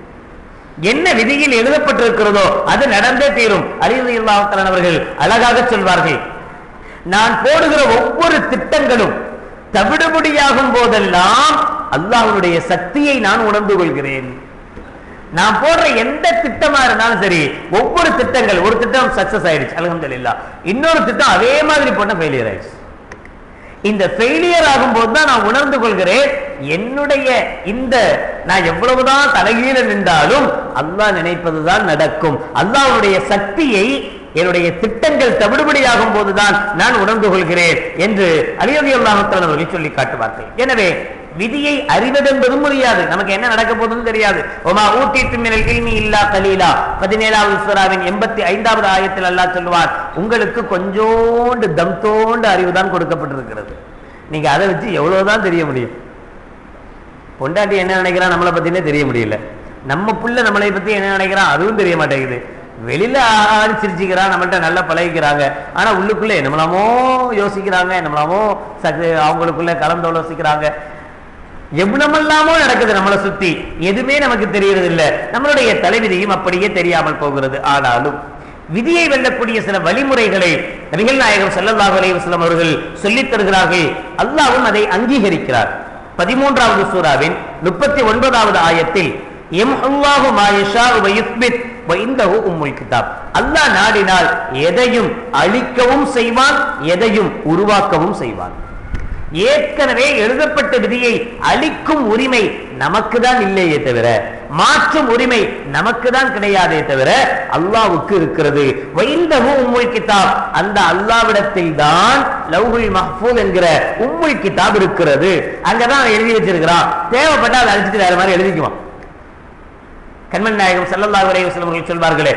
என்ன விதியில் எழுதப்பட்டிருக்கிறதோ அது நடந்தே தீரும். அலி ரலியல்லாஹு தஆலா அவர்கள் அழகாக சொல்வார்கள், நான் போடுகிற ஒவ்வொரு திட்டங்களும் தவிடுபடியாகும் போதெல்லாம் அல்லாஹ்வுடைய சக்தியை நான் உணர்ந்து கொள்கிறேன். நான் போடுற எந்த திட்டமா இருந்தாலும் சரி, ஒவ்வொரு திட்டங்கள், ஒரு திட்டம் சக்சஸ் ஆயிடுச்சு அல்ஹம்துலில்லாஹ், இன்னொரு திட்டம் அதே மாதிரி போன ஃபெயிலியர் ஆயிடுச்சு. இந்த ஃபெயிலியர் ஆகும் போது தான் நான் உணர்ந்து கொள்கிறேன், என்னுடைய இந்த நான் எவ்வளவுதான் தலைகீழ நின்றாலும் அல்லாஹ் நினைப்பதுதான் நடக்கும். அல்லாஹ்வுடைய சக்தியை என்னுடைய திட்டங்கள் தவிடுபடியாகும் போதுதான் நான் உணர்ந்து கொள்கிறேன் என்று அலி ரலியல்லாஹு தஆலா அவர்கள் சொல்லி காட்டுவார்கள். எனவே விதியை அறிவதென்பதும் முடியாது, நமக்கு என்ன நடக்க போகுதுன்னு தெரியாது. ஒமா ஊதீது மினல் இல்மி இல்லா கலீலா 17வது சூராவின் 85வது ஆயத்தில் அல்லாஹ் சொல்வார், உங்களுக்கு கொஞ்சோண்டு தம்தோண்டு அறிவு தான் கொடுக்கப்பட்டிருக்கிறது. நீங்க அதை வச்சு எவ்வளவுதான் தெரிய முடியும். பொண்டாட்டி என்ன நினைக்கிறான் நம்மளை பத்தினே தெரிய முடியல, நம்ம புள்ள நம்மளை பத்தி என்ன நினைக்கிறான் அதுவும் தெரிய மாட்டேங்குது. வெளியில சிரிச்சுக்கிறான், நம்மள்ட்ட நல்லா பழகிக்கிறாங்க, ஆனா உள்ளுக்குள்ளே நம்மளாமோ யோசிக்கிறாங்க, நம்மளாமோ அவங்களுக்குள்ள கலந்தாலோசிக்கிறாங்க, எவ்வளமெல்லாமோ நடக்குது நம்மளை சுத்தி, எதுவுமே நமக்கு தெரியறது இல்லை. நம்மளுடைய தலைவிதியும் அப்படியே தெரியாமல் போகிறது. ஆனாலும் விதியை வெல்லக்கூடிய சில வழிமுறைகளை நபிகள் நாயகம் ஸல்லல்லாஹு அலைஹி வஸல்லம் அவர்கள் சொல்லித் தருகிறார்கள். அல்லாஹ்வும் அதை அங்கீகரிக்கிறார். 13வது சூராவின் 39வது ஆயத்தில் யம்ஹுல்லாஹு மா யஷாஉ வ யுஸ்பித் வ இன்தஹு உம்முல் கிதாப், அல்லாஹ் நாடினால் எதையும் அழிக்கவும் செய்வான், எதையும் உருவாக்கவும் செய்வான். ஏற்கனவே எழுதப்பட்ட விதியை அழிக்கும் உரிமை நமக்கு தான் இல்லையே தவிர, மாற்றும் உரிமை நமக்கு தான் கிடையாதே தவிர அல்லாஹ்வுக்கு இருக்கிறது. வ இன்தஹு உம்முல் கிதாப், அந்த அல்லாஹ்விடத்தில் தான் லவ்ஹுல் மஹ்ஃபூஸ் என்கிற உம்முல் கிதாப் இருக்கிறது. அங்கதான் எழுதி வச்சிருக்கிறான், தேவைப்பட்டா அதை அழிச்சிட்டு வேற மாதிரி எழுதிக்குவான். கண்மணி நாயகம் ஸல்லல்லாஹு அலைஹி வஸல்லம் அவர்கள் சொல்வார்களே,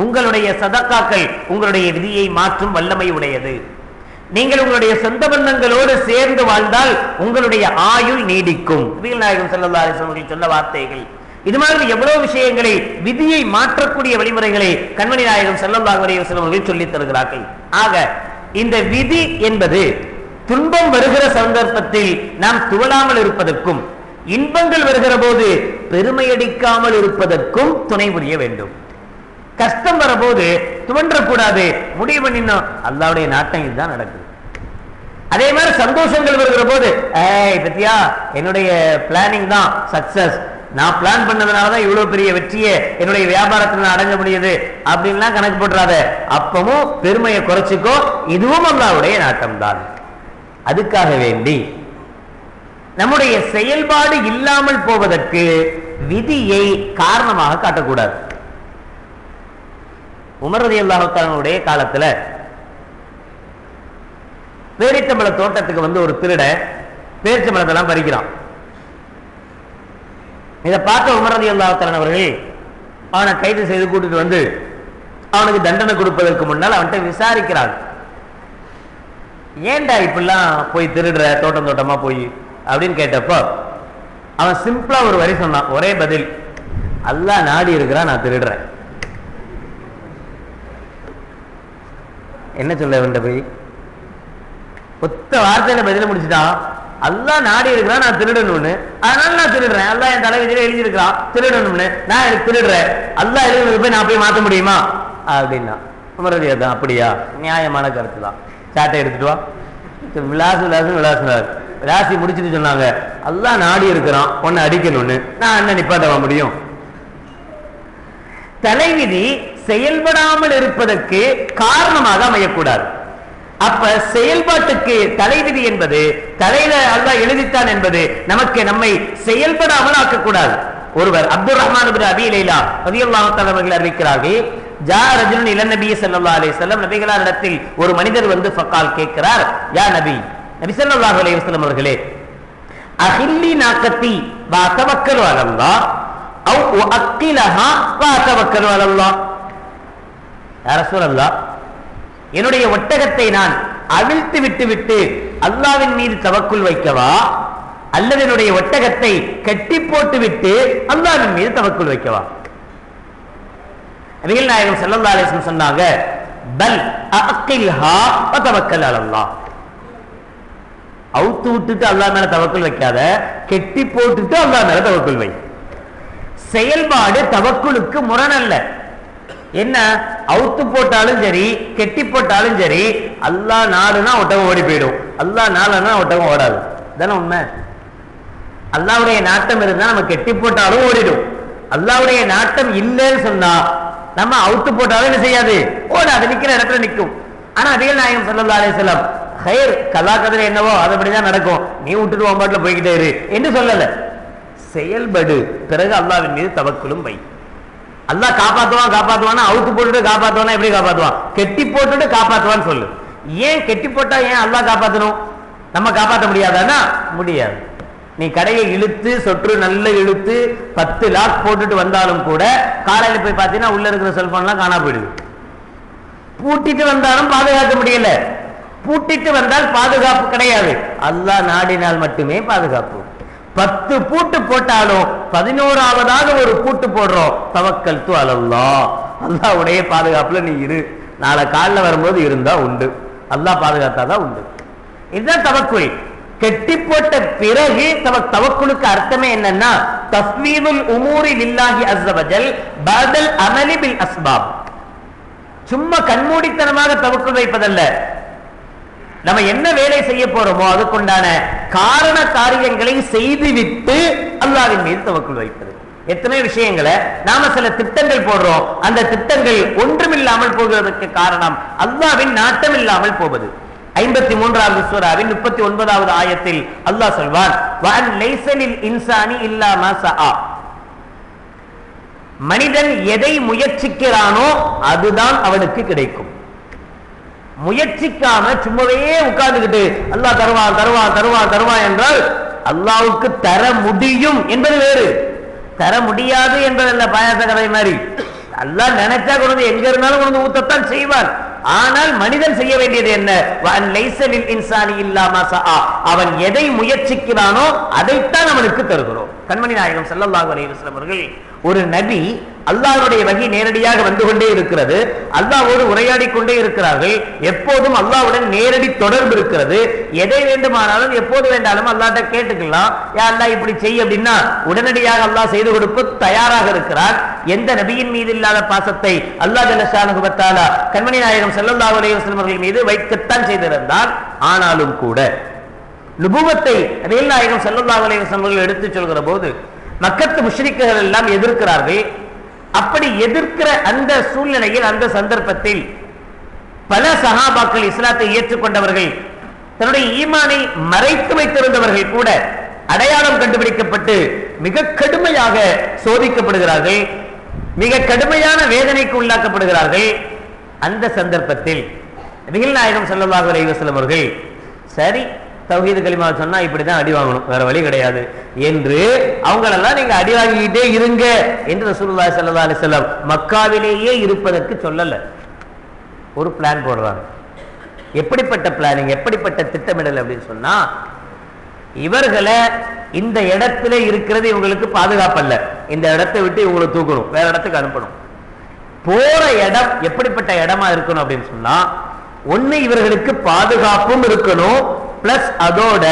உங்களுடைய சதக்காக்கள் உங்களுடைய விதியை மாற்றும் வல்லமை உடையது. நீங்கள் உங்களுடைய சொந்த பந்தங்களோடு சேர்ந்து வாழ்ந்தால் உங்களுடைய ஆயுள் நீடிக்கும். நபிகள் நாயகம் ஸல்லல்லாஹு அலைஹி வஸல்லம் அவர்கள் சொன்ன வார்த்தைகள். இது மாதிரி எவ்வளவு விஷயங்களை, விதியை மாற்றக்கூடிய வழிமுறைகளை கண்மணி நாயகம் ஸல்லல்லாஹு அலைஹி வஸல்லம் அவர்கள் சொல்லித் தருகிறார்கள். ஆக இந்த விதி என்பது துன்பம் வருகிற சந்தர்ப்பத்தில் நாம் துவளாமல் இருப்பதற்கும், இன்பங்கள் வருகிற போது பெருமையடிக்காமல் இருப்பதற்கும் துணை புரிய வேண்டும். கஷ்டம் வரபோது துவன்றக்கூடாது, முடிவு பண்ணினோம் அல்லாஹ்வுடைய நாட்டம் இதுதான் நடக்குது. அதே மாதிரி சந்தோஷங்கள் வருகிற போது பத்தியா என்னுடைய பிளானிங் தான் சக்சஸ், நான் பிளான் பண்ணதுனாலதான் இவ்வளவு பெரிய வெற்றியை என்னுடைய வியாபாரத்தில் நான் அடைஞ்ச முடியுது அப்படின்லாம் கணக்கு போட்டுறாத. அப்பவும் பெருமையை குறைச்சிக்கோ, இதுவும் அல்லாஹ்வுடைய நாட்டம் தான். அதுக்காக வேண்டி நம்முடைய செயல்பாடு இல்லாமல் போவதற்கு விதியை காரணமாக காட்டக்கூடாது. உமர் ரலியல்லாஹு தஆலாவுடைய காலத்துல பேரிச்சம்பழ தோட்டத்துக்கு வந்து ஒரு திருடன் பேரிச்சம்பழத்தெல்லாம் பறிக்கிறான். இதை பார்த்த உமர் ரலியல்லாஹு தஆலா அவர்கள் அவனை கைது செய்து கூட்டிட்டு வந்து அவனுக்கு தண்டனை கொடுப்பதற்கு முன்னால் அவன்கிட்ட விசாரிக்கிறார். ஏன்டா இப்படிலாம் போய் திருடுற தோட்டம் தோட்டமா போய் அப்படின்னு கேட்டப்போ அவன் சிம்பிளா ஒரு வரி சொன்னான், ஒரே பதில், அல்லாஹ் நாடி இருக்கிறான் நான் திருடுறேன். என்ன சொல்ல வேண்ட போய் ஒத்த வார்த்தையில பதில முடிச்சுட்டான். அல்லாஹ் நாடி இருக்கிறான் நான் திருடணும்னு, அதனால நான் திருடுறேன். அல்லாஹ் என் தலைவிதியில எழுதி இருக்கிறான் திருடணும்னு, நான் எனக்கு திருடுறேன். அல்லாஹ் எழுதுனது போய் நான் போய் மாற்ற முடியுமா அப்படின்னா உமர் ரலியல்லாஹு தான். அப்படியா, நியாயமான கருத்து தான். சாட்டை எடுத்துட்டு வா, விளாசி முடிச்சுட்டு சொன்னாங்க, அல்லாஹ் நாடி இருக்கிறான் உன்னை அடிக்கணும்னு, நான் என்ன நிப்பாட்டவா முடியும்? தலைவிதி செயல்படாமல் இருப்பதற்கு காரணமாக அமையக்கூடாது. அப்ப செயல்பாட்டுக்கு தலைவிதி என்பது தலையில அல்லாஹ் எழுதித்தான் என்பது நமக்கு நம்மை செயல்படாமல் ஆக்கக்கூடாது. ஒருவர் அப்துல் ரஹ்மான் இப்னு அபீ லைலா ரலியல்லாஹு தஆலா அவர்கள் அறிவிக்கிறார்கள், ஜா ரஜுலுன் இலன் நபி ஸல்லல்லாஹு அலைஹி வஸல்லம், நபிகளாரிடத்தில் ஒரு மனிதர் வந்து ஃபகால் கேட்கிறார், யா நபி, நபி ஸல்லல்லாஹு அலைஹி வஸல்லம் அவர்களே, அஹில்லி நாக்கத்தி வ தவக்கலு அலல்லாஹ் அவ் உஅக்கிலஹா வ தவக்கலு அலல்லாஹ். யா ரசூலல்லாஹ், என்னுடைய ஒட்டகத்தை நான் அவிழ்த்து விட்டு அல்லாஹ்வின் மீது தவக்குல் வைக்கவா, அல்லது என்னுடைய ஒட்டகத்தை கட்டி போட்டு விட்டு அல்லாஹ்வின் மீது தவக்குல் வைக்கவா? நபிகள் நாயகம் ஸல்லல்லாஹு அலைஹி வஸல்லம் சொன்னாங்க, பல் அஅக்கில்ஹா வ தவக்கல் அலல்லாஹ். அவுத்து விட்டுட்டு அல்லாஹ் மேல தவக்குல் வைக்காத, கெட்டி போட்டுட்டு அல்லாஹ் மேல தவக்குல் வை. செயல்பாடு தவக்குலுக்கு முரணல்ல. என்ன, அவுத்து போட்டாலும் சரி கெட்டி போட்டாலும் சரி, அல்லாஹ் நாடுனா ஒட்டகம் ஓடி போயிடும், அல்லாஹ் நாடுனா ஒட்டகம் ஓடாது. தானே உண்மை? அல்லாஹ்வுடைய நாட்டம் இருந்தா நம்ம கெட்டி போட்டாலும் ஓடிடும். அல்லாஹ்வுடைய நாட்டம் இல்லைன்னு சொன்னா நம்ம அவுத்து போட்டாலும் என்ன செய்யாது, ஓடாது, நிக்கிற இடத்துல நிற்கும். ஆனா நபிகள் நாயகம் ஸல்லல்லாஹு அலைஹி வஸல்லம் ஹைர் கலா கதிர என்னவோ அதுபடிதான் நடக்கும், நீ விட்டுட்டு ஒம்பாட்டுல போய்கிட்டே இரு என்று சொல்லல. செயல்படு, பிறகு அல்லாஹ்வின் மீது தவக்குலும் வை. அல்லாஹ் காப்பாத்துவான் அவுத்து போட்டுட்டு காப்பாத்துவானா? எப்படி காப்பாத்துவான்? கெட்டி போட்டுட்டு காப்பாத்துவான்னு சொல்லு. ஏன் கெட்டி போட்டா ஏன் அல்லாஹ் காப்பாத்தணும்? நம்ம காப்பாற்ற முடியாதானா? முடியாது. நீ கடையை இழுத்து சொற்று நல்ல இழுத்து 10 லாக் போட்டுட்டு வந்தாலும் கூட காலையில போய் பார்த்தீங்கன்னா உள்ள இருக்கிற செல்போன்லாம் காணா போயிடுது. பூட்டிட்டு வந்தாலும் பாதுகாக்க முடியல. பூட்டிட்டு வந்தால் பாதுகாப்பு கிடையாது. அல்லாஹ் நாடினால் மட்டுமே பாதுகாப்பு. 10 பூட்டு போட்டாலும் 11ஆவதாக ஒரு பூட்டு போடுறோம், தவக்கல்து அலல்லாஹ், அல்லாஹ்வுடைய பாதுகாப்புல நீ இரு. நாளை காலில் வரும்போது இருந்தா உண்டு, அல்லாஹ் பாதுகாத்தாதான் உண்டு. இதுதான் தவக்குல். கெட்டி போட்ட பிறகு தவக்குலுக்கு அர்த்தமே என்னன்னா, தஸ்வீதுல் உமூரி லில்லாஹி அஸ்ஸ வஜல் பதல் அமலி பில் அஸ்பாப். சும்மா கண்மூடித்தனமாக தவக்குல் வைப்பதல்ல, நம்ம என்ன வேலை செய்ய போறோமோ அதுக்குண்டான காரண காரியங்களை செய்துவிட்டு அல்லாஹ்வின் மீது தவக்குல் வைப்பது. எத்தனை விஷயங்களை நாம சில திட்டங்கள் போடுறோம், அந்த திட்டங்கள் ஒன்றுமில்லாமல் போகிறதுக்கு காரணம் அல்லாஹ்வின் நாட்டம் இல்லாமல் போவது. 53வது சூராவின் 39வது ஆயத்தில் அல்லாஹ் சொல்வான், வஅன் லைஸ லில் இன்சானி இல்லா மா ஸஆ. மனிதன் எதை முயற்சிக்கிறானோ அதுதான் அவனுக்கு கிடைக்கும். முயற்சிக்காம சும்மாவே உட்கார்ந்துகிட்டு அல்லாஹ் தருவான் தருவான் தருவான் தருவான் என்றால் அல்லாஹ்வுக்கு தர முடியும் என்பது வேறு, தர முடியாது என்பதல்ல. பாயாச கதை மாதிரி அல்லாஹ் நினைச்சா கொண்டு எங்க இருந்தாலும் கொண்டு ஊத்தத்தான் செய்வான். ஆனால் மனிதன் செய்ய வேண்டியது என்ன? வஅன் லைஸ லில் இன்சானி இல்லா மா ஸஆ. அவன் எதை முயற்சிக்கிறானோ அதைத்தான் அவனுக்கு தருகிறோம். கண்மணி நாயகம் ஸல்லல்லாஹு அலைஹி வஸல்லம் அவர்கள், ஒரு நபி அல்லாஹ்வுடைய வஹி நேரடியாக வந்து கொண்டே இருக்கிறது, அல்லாஹ்வோடு உரையாடி கொண்டே இருக்கிறார்கள், எப்போதும் அல்லாஹ்வுடன் நேரடி தொடர்பு இருக்கிறது, எதை வேண்டுமானாலும் எப்போது வேண்டாலும் அல்லாஹ்ட்ட கேட்டுக்கலாம், யா அல்லாஹ் இப்படி செய் அப்படின்னா உடனடியாக அல்லாஹ் செய்து கொடுக்க தயாராக இருக்கிறார். எந்த நபியின் மீது இல்லாத பாசத்தை அல்லாஹ் ஜல்ல ஷானஹு வ தஆலா கண்மணி நாயகம் ஸல்லல்லாஹு அலைஹி வஸல்லம் அவர்கள் மீது வைக்கத்தான் செய்திருந்தார். ஆனாலும் கூட நுபுவத்தை நபிகள் நாயகம் ஸல்லல்லாஹு அலைஹி வஸல்லம் அவர்கள் எடுத்துச் சொல்கிற போது மக்கத்து முஷ்ரிக்குகள் எல்லாம் எதிர்க்கிறார்கள். அப்படி எதிர்க்கிற அந்த சூழ்நிலையில், அந்த சந்தர்ப்பத்தில் பல சஹாபாக்கள், இஸ்லாத்தை ஏற்றுக்கொண்டவர்கள், தன்னுடைய ஈமானை மறைத்து வைத்திருந்தவர்கள் கூட அடையாளம் கண்டுபிடிக்கப்பட்டு மிக கடுமையாக சோதிக்கப்படுகிறார்கள், மிக கடுமையான வேதனைக்கு உள்ளாக்கப்படுகிறார்கள். அந்த சந்தர்ப்பத்தில் நபிகள் நாயகம் ஸல்லல்லாஹு அலைஹி வஸல்லம் அவர்கள், சரி தௌஹீது கலிமா சொன்னா இப்படிதான் அடி வாங்கணும், வேற வழி கிடையாது என்று அவங்களெல்லாம் நீங்க அடி வாங்கிக்கிட்டே இருங்க என்று ரசூலுல்லாஹி ஸல்லல்லாஹு அலைஹி வஸல்லம் மக்காவிலேயே இருப்பதற்கு சொல்லல, ஒரு பிளான் போடுறாங்க. எப்படிப்பட்ட பிளானிங், எப்படிப்பட்ட திட்டமிடல் அப்படின்னு சொன்னா, இவர்களை இந்த இடத்துல இருக்கிறது இவங்களுக்கு பாதுகாப்பல்ல, இந்த இடத்தை விட்டு இவங்களை தூக்கணும், வேற இடத்துக்கு அனுப்பணும். போற இடம் எப்படிப்பட்ட இடமா இருக்கணும் அப்படின்னு சொன்னா, ஒண்ணு இவர்களுக்கு பாதுகாப்பும் இருக்கணும், பிளஸ் அதோட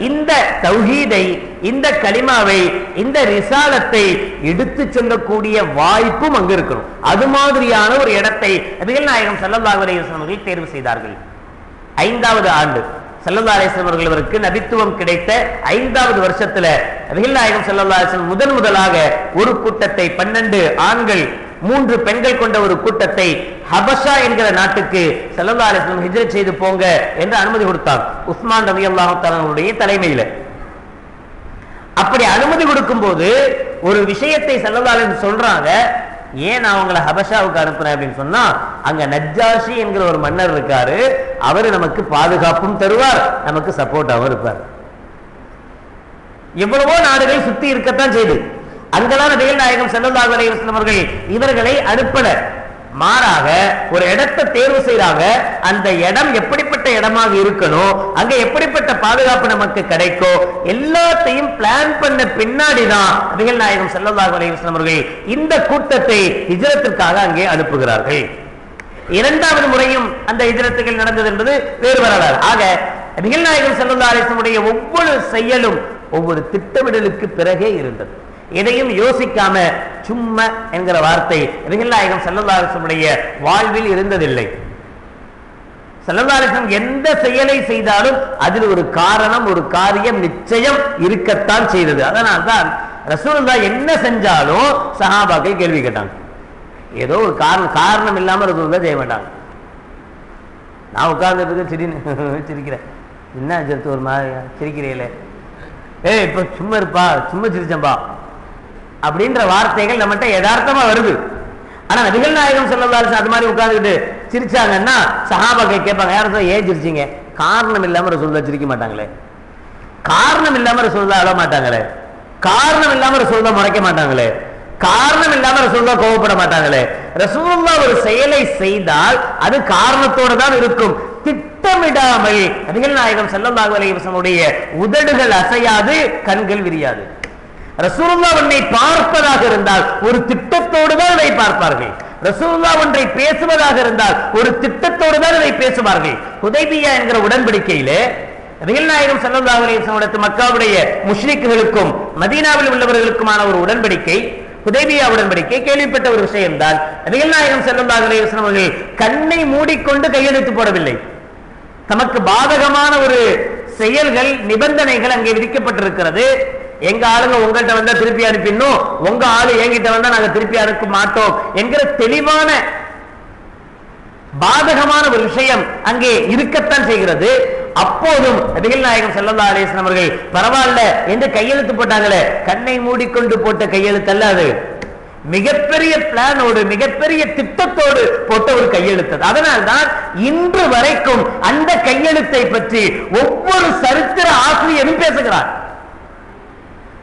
இந்த தௌஹீதை, இந்த கலிமாவை, இந்த ரிசாலத்தை எடுத்து சொல்லக்கூடிய வாய்ப்பும் அங்கு இருக்கணும். அது மாதிரியான ஒரு இடத்தை நபிகள் நாயகம் ஸல்லல்லாஹு அலைஹி வஸல்லம் அவர்கள் தேர்வு செய்தார்கள். 5வது ஆண்டு ஸல்லல்லாஹு அலைஹி வஸல்லம் அவர்களுக்கு நபித்துவம் கிடைத்த 5வது வருஷத்துல நபிகள் நாயகம் ஸல்லல்லாஹு அலைஹி வஸல்லம் முதலாக ஒரு கூட்டத்தை, 12 ஆண்கள் 3 பெண்கள் கொண்ட ஒரு கூட்டத்தை ஹபஷா என்கிற நாட்டுக்கு ஸல்லல்லாஹு அலைஹி வஸல்லம் ஹிஜ்ரத் செய்து போங்க என்று அனுமதி கொடுத்தார், உஸ்மான் ரலியல்லாஹு தஆலாவுடைய தலைமையில். அப்படி அனுமதி கொடுக்கும் போது ஒரு விஷயத்தை ஸல்லல்லாஹு அலைஹி வஸல்லம் சொல்றாங்க, ஏன் நான் அவங்களை ஹபஷாவுக்கு அனுப்புறேன் அப்படின்னு சொன்னா, அங்க நஜ்ஜாஷி என்கிற ஒரு மன்னர் இருக்காரு, அவரு நமக்கு பாதுகாப்பும் தருவார், நமக்கு சப்போர்ட்டாகவும் இருப்பார். எவ்வளவோ நாடுகள் சுத்தி இருக்கத்தான் செய்து, அங்கதான் நபிகள் நாயகம் ஸல்லல்லாஹு அலைஹி வஸல்லம் அவர்கள் இவர்களை அனுப்பல, மாறாக ஒரு இடத்தை தேர்வு செய்றாங்க. அந்த இடம் எப்படிப்பட்ட இடமாக இருக்கணும், அங்க எப்படிப்பட்ட பாதுகாப்பு நமக்கு கிடைக்கும், எல்லாத்தையும் பிளான் பண்ண பின்னாடிதான் நபிகள் நாயகம் ஸல்லல்லாஹு அலைஹி வஸல்லம் அவர்கள் இந்த கூட்டத்தை ஹிஜ்ரத்திற்காக அங்கே அனுப்புகிறார்கள். 2வது முறையும் அந்த ஹிஜ்ரத்துகள் நடந்தது என்பது வேறு வரலாறு. ஆக நபிகள் நாயகம் ஸல்லல்லாஹு அலைஹி வஸல்லம் உடைய ஒவ்வொரு செயலும் ஒவ்வொரு திட்டமிடலுக்கு பிறகே இருந்தது. எதையும் யோசிக்காம சும்மா என்கிற வார்த்தை நபிகள் நாயகம் ஸல்லல்லாஹு அலைஹி வஸல்லம் உடைய வாழ்வில் இருந்ததில்லை. ஸல்லல்லாஹு அலைஹி வஸல்லம் எந்த செயலை செய்தாலும் அதில் ஒரு காரணம், ஒரு காரியம் நிச்சயம் இருக்கத்தான் செய்தது. அதனால்தான் ரசூலுல்லாஹ் என்ன செஞ்சாலும் சஹாபாக்கள் கேள்வி கேட்டாங்க. ஏதோ ஒரு காரணம் இல்லாம ரசூலுல்லாஹ் செய்ய மாட்டாங்க. நான் உட்கார்ந்துட்டு சிரிக்கிறேன், என்ன ஜெருத்து ஒரு மாதிரி சிரிக்கிறீங்களே, ஏய் இப்ப சும்மா இருப்பா, சும்மா சிரிச்சம்பா அப்படின்ற வார்த்தைகள் நம்மகிட்ட யதார்த்தமா வருது. ஆனா நபிகள் நாயகம் ஸல்லல்லாஹு அலைஹி வஸல்லம் அது மாதிரி உட்கார்ந்துட்டு சிரிச்சாங்கன்னா சஹாபாக்கள் கேட்பாங்க, யாரும் ஏன் சிரிச்சீங்க? காரணம் இல்லாம ரசூலுல்லாஹ் சிரிக்க மாட்டாங்களே, காரணம் இல்லாம ரசூலுல்லாஹ் அழ மாட்டாங்களே, காரணம் இல்லாம ரசூலுல்லாஹ் முறைக்க மாட்டாங்களே, காரணம் இல்லாம ரசூலுல்லாஹ் கோபப்பட மாட்டாங்களே. ரசூலுல்லாஹ் ஒரு செயலை செய்தால் அது காரணத்தோடு தான் இருக்கும். திட்டமிடாமல் நபிகள் நாயகம் ஸல்லல்லாஹு அலைஹி வஸல்லம் உடைய உதடுகள் அசையாது, கண்கள் விரியாது. ரசூலுல்லாஹ் ஒன்றை பார்ப்பதாக இருந்தால் ஒரு திட்டத்தோடு தான் அதை பார்ப்பார்கள். ரசூலுல்லாஹ் ஒன்றை பேசுவதாக இருந்தால் ஒரு திட்டத்தோடு தான் அதை பேசுவார்கள். ஹுதைபியா என்கிற உடன்படிக்கையிலே நபிகள் நாயகம் ஸல்லல்லாஹு அலைஹி வஸல்லம் மக்காவுடைய முஷ்ரிக்குகளுக்கும் மதீனாவில் உள்ளவர்களுக்குமான ஒரு உடன்படிக்கை, ஹுதைபியா உடன்படிக்கை. கேள்விப்பட்ட ஒரு விஷயம்தான், நபிகள் நாயகம் ஸல்லல்லாஹு அலைஹி வஸல்லம் அவர்கள் கண்ணை மூடிக்கொண்டு கையெழுத்து போடவில்லை. தமக்கு பாதகமான ஒரு செயல்கள், நிபந்தனைகள் அங்கே விதிக்கப்பட்டிருக்கிறது. எங்க ஆளுங்க உங்கள்கிட்ட வந்தா திருப்பி அனுப்பிடணும், உங்க ஆளு என்கிட்ட வந்தா நாங்க திருப்பி அனுப்ப மாட்டோம் என்கிற தெளிவான பாதகமான ஒரு விஷயம் அங்கே இருக்கத்தான் செய்கிறது. அப்போதும் நபிகள் நாயகம் ஸல்லல்லாஹு அலைஹி வஸல்லம் அவர்கள் பரவாயில்ல என்று கையெழுத்து போட்டாங்களே, கண்ணை மூடிக்கொண்டு போட்ட கையெழுத்து அல்ல அது, மிகப்பெரிய பிளானோடு, மிகப்பெரிய திட்டத்தோடு போட்ட ஒரு கையெழுத்து. அதனால்தான் இன்று வரைக்கும் அந்த கையெழுத்தை பற்றி ஒவ்வொரு சரித்திர ஆசிரியரும் பேசுகிறார்.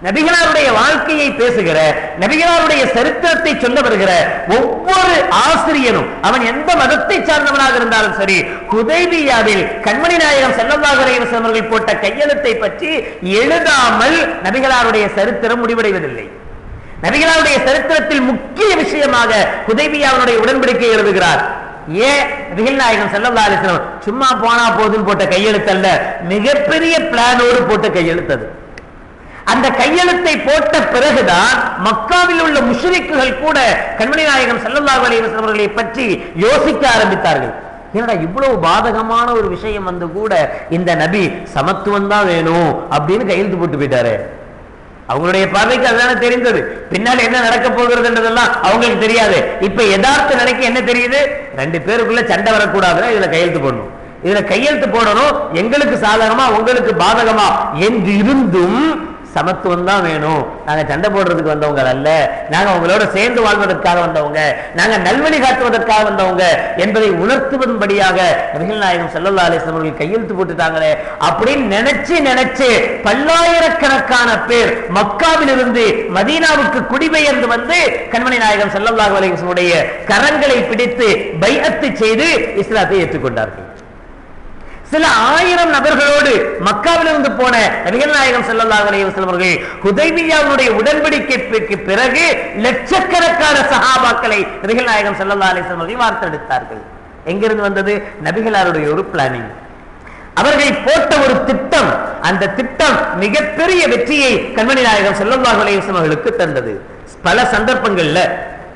நபிகளாருடைய வாழ்க்கையை பேசுகிற, நபிகளாருடைய சரித்திரத்தை சொல்ல வருகிற ஒவ்வொரு ஆசிரியனும் அவன் எந்த மதத்தை சார்ந்தவனாக இருந்தாலும் சரி, ஹுதைபியாவில் கண்மணி நாயகம் ஸல்லல்லாஹு அலைஹி வஸல்லம் அவர்கள் போட்ட கையெழுத்தை பற்றி எழுதாமல் நபிகளாருடைய சரித்திரம் முடிவடைவதில்லை. நபிகளாருடைய சரித்திரத்தில் முக்கிய விஷயமாக ஹுதைபியாவுடைய உடன்படிக்கை எழுதுகிறார். ஏன்? நபிகள் நாயகம் ஸல்லல்லாஹு அலைஹி வஸல்லம் சும்மா போனா போதும் போட்ட கையெழுத்து அல்ல, மிகப்பெரிய பிளானோடு போட்ட கையெழுத்து. அந்த கையெழுத்தை போட்ட பிறகுதான் மக்காவில் உள்ள முஷ்ரிக்குகள் கூட கண்மணி நாயகம் ஸல்லல்லாஹு அலைஹி வஸல்லம் அவர்களை பற்றி யோசிக்க ஆரம்பித்தார்கள். என்னடா இவ்வளவு பாதகமான ஒரு விஷயம் வந்து கூட இந்த நபி சமத்துவம் தான் வேணும் அப்படின்னு கையெழுத்து போட்டு போயிட்டாரு. அவங்களுடைய பார்வைக்கு அதுதானே தெரிந்தது. பின்னால் என்ன நடக்க போகிறதுன்றதெல்லாம் அவங்களுக்கு தெரியாது. இப்ப யதார்த்த நிலைக்கு என்ன தெரியுது? 2 பேருக்குள்ள சண்டை வரக்கூடாதுன்னா இதுல கையெழுத்து போடணும், இதுல கையெழுத்து போடணும், எங்களுக்கு சாதகமா உங்களுக்கு பாதகமா என்று இருந்தும் சமத்துவம் தான் வேணும். நாங்க சண்டை போடுறதுக்கு வந்தவங்க அல்ல, நாங்க உங்களோட சேர்ந்து வாழ்வதற்காக வந்தவங்க, நாங்க நல்வழி காட்டுவதற்காக வந்தவங்க என்பதை உணர்த்துவதன்படியாக நபிகள் நாயகம் ஸல்லல்லாஹு அலைஹி வஸல்லம் அவர்கள் கையெழுத்து போட்டுட்டாங்களே அப்படின்னு நினைச்சு பல்லாயிரக்கணக்கான பேர் மக்காவிலிருந்து மதீனாவுக்கு குடிபெயர்ந்து வந்து கண்மணி நாயகம் ஸல்லல்லாஹு அலைஹி வஸல்லம் உடைய கரங்களை பிடித்து பைஅத் செய்து இஸ்லாத்தை ஏற்றுக்கொண்டார்கள். சில 1000 நபர்களோடு மக்காவிலிருந்து போன நபிகள் நாயகம் ஸல்லல்லாஹு அலைஹி வஸல்லம் அவர்கள் ஹுதைபியாவுடைய உடன்படிக்கைக்கு பிறகு லட்சக்கணக்கான சஹாபாக்களை நபிகள் நாயகம் ஸல்லல்லாஹு அலைஹி வஸல்லம் அவர்கள் வார்த்தெடுத்தார்கள். எங்கிருந்து வந்தது? நபிகளாருடைய ஒரு பிளானிங், அவர்கள் போட்ட ஒரு திட்டம். அந்த திட்டம் மிகப்பெரிய வெற்றியை கண்மணி நாயகம் ஸல்லல்லாஹு அலைஹி வஸல்லம் அவர்களுக்கு தந்தது. பல சந்தர்ப்பங்கள்ல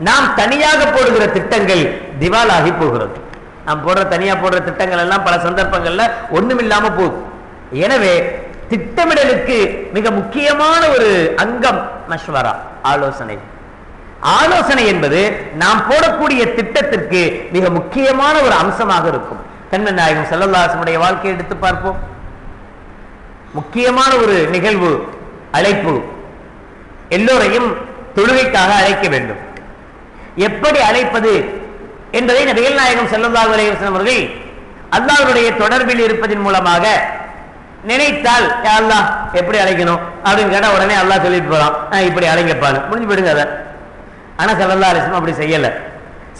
நாம் தனியாக போடுகிற திட்டங்கள் திவாலாகி போகிறது. நாம் தனியா போடுற திட்டங்கள் எல்லாம் பல சந்தர்ப்பங்கள்ல ஒண்ணுமில்லாம போகுது. எனவே திட்டமிடலுக்கு மிக முக்கியமான ஒரு அங்கம் மஷ்வரா, ஆலோசனை. ஆலோசனை என்பது நாம் போடக்கூடிய திட்டத்திற்கு மிக முக்கியமான ஒரு அம்சமாக இருக்கும். கண்மணி நாயகம் ஸல்லல்லாஹு அலைஹி வஸல்லம் வாழ்க்கையை எடுத்து பார்ப்போம். முக்கியமான ஒரு நிகழ்வு, அழைப்பு. எல்லோரையும் தொழுகைக்காக அழைக்க வேண்டும். எப்படி அழைப்பது என்பதை நபிகள் நாயகம் ஸல்லல்லாஹு அலைஹி வஸல்லம் அவர்கள் அல்லாஹ்வுடைய தொடர்பில் இருப்பதன் மூலமாக நினைத்தால், யா அல்லாஹ் எப்படி அழைக்கணும் அப்படின்னு கேட்டா உடனே அல்லாஹ் சொல்லிட்டு போறான், இப்படி அழைங்கப்பான்னு முடிஞ்சு போயிடுங்க அதை. ஆனா ஸல்லல்லாஹு அலைஹி வஸல்லம் அப்படி செய்யல.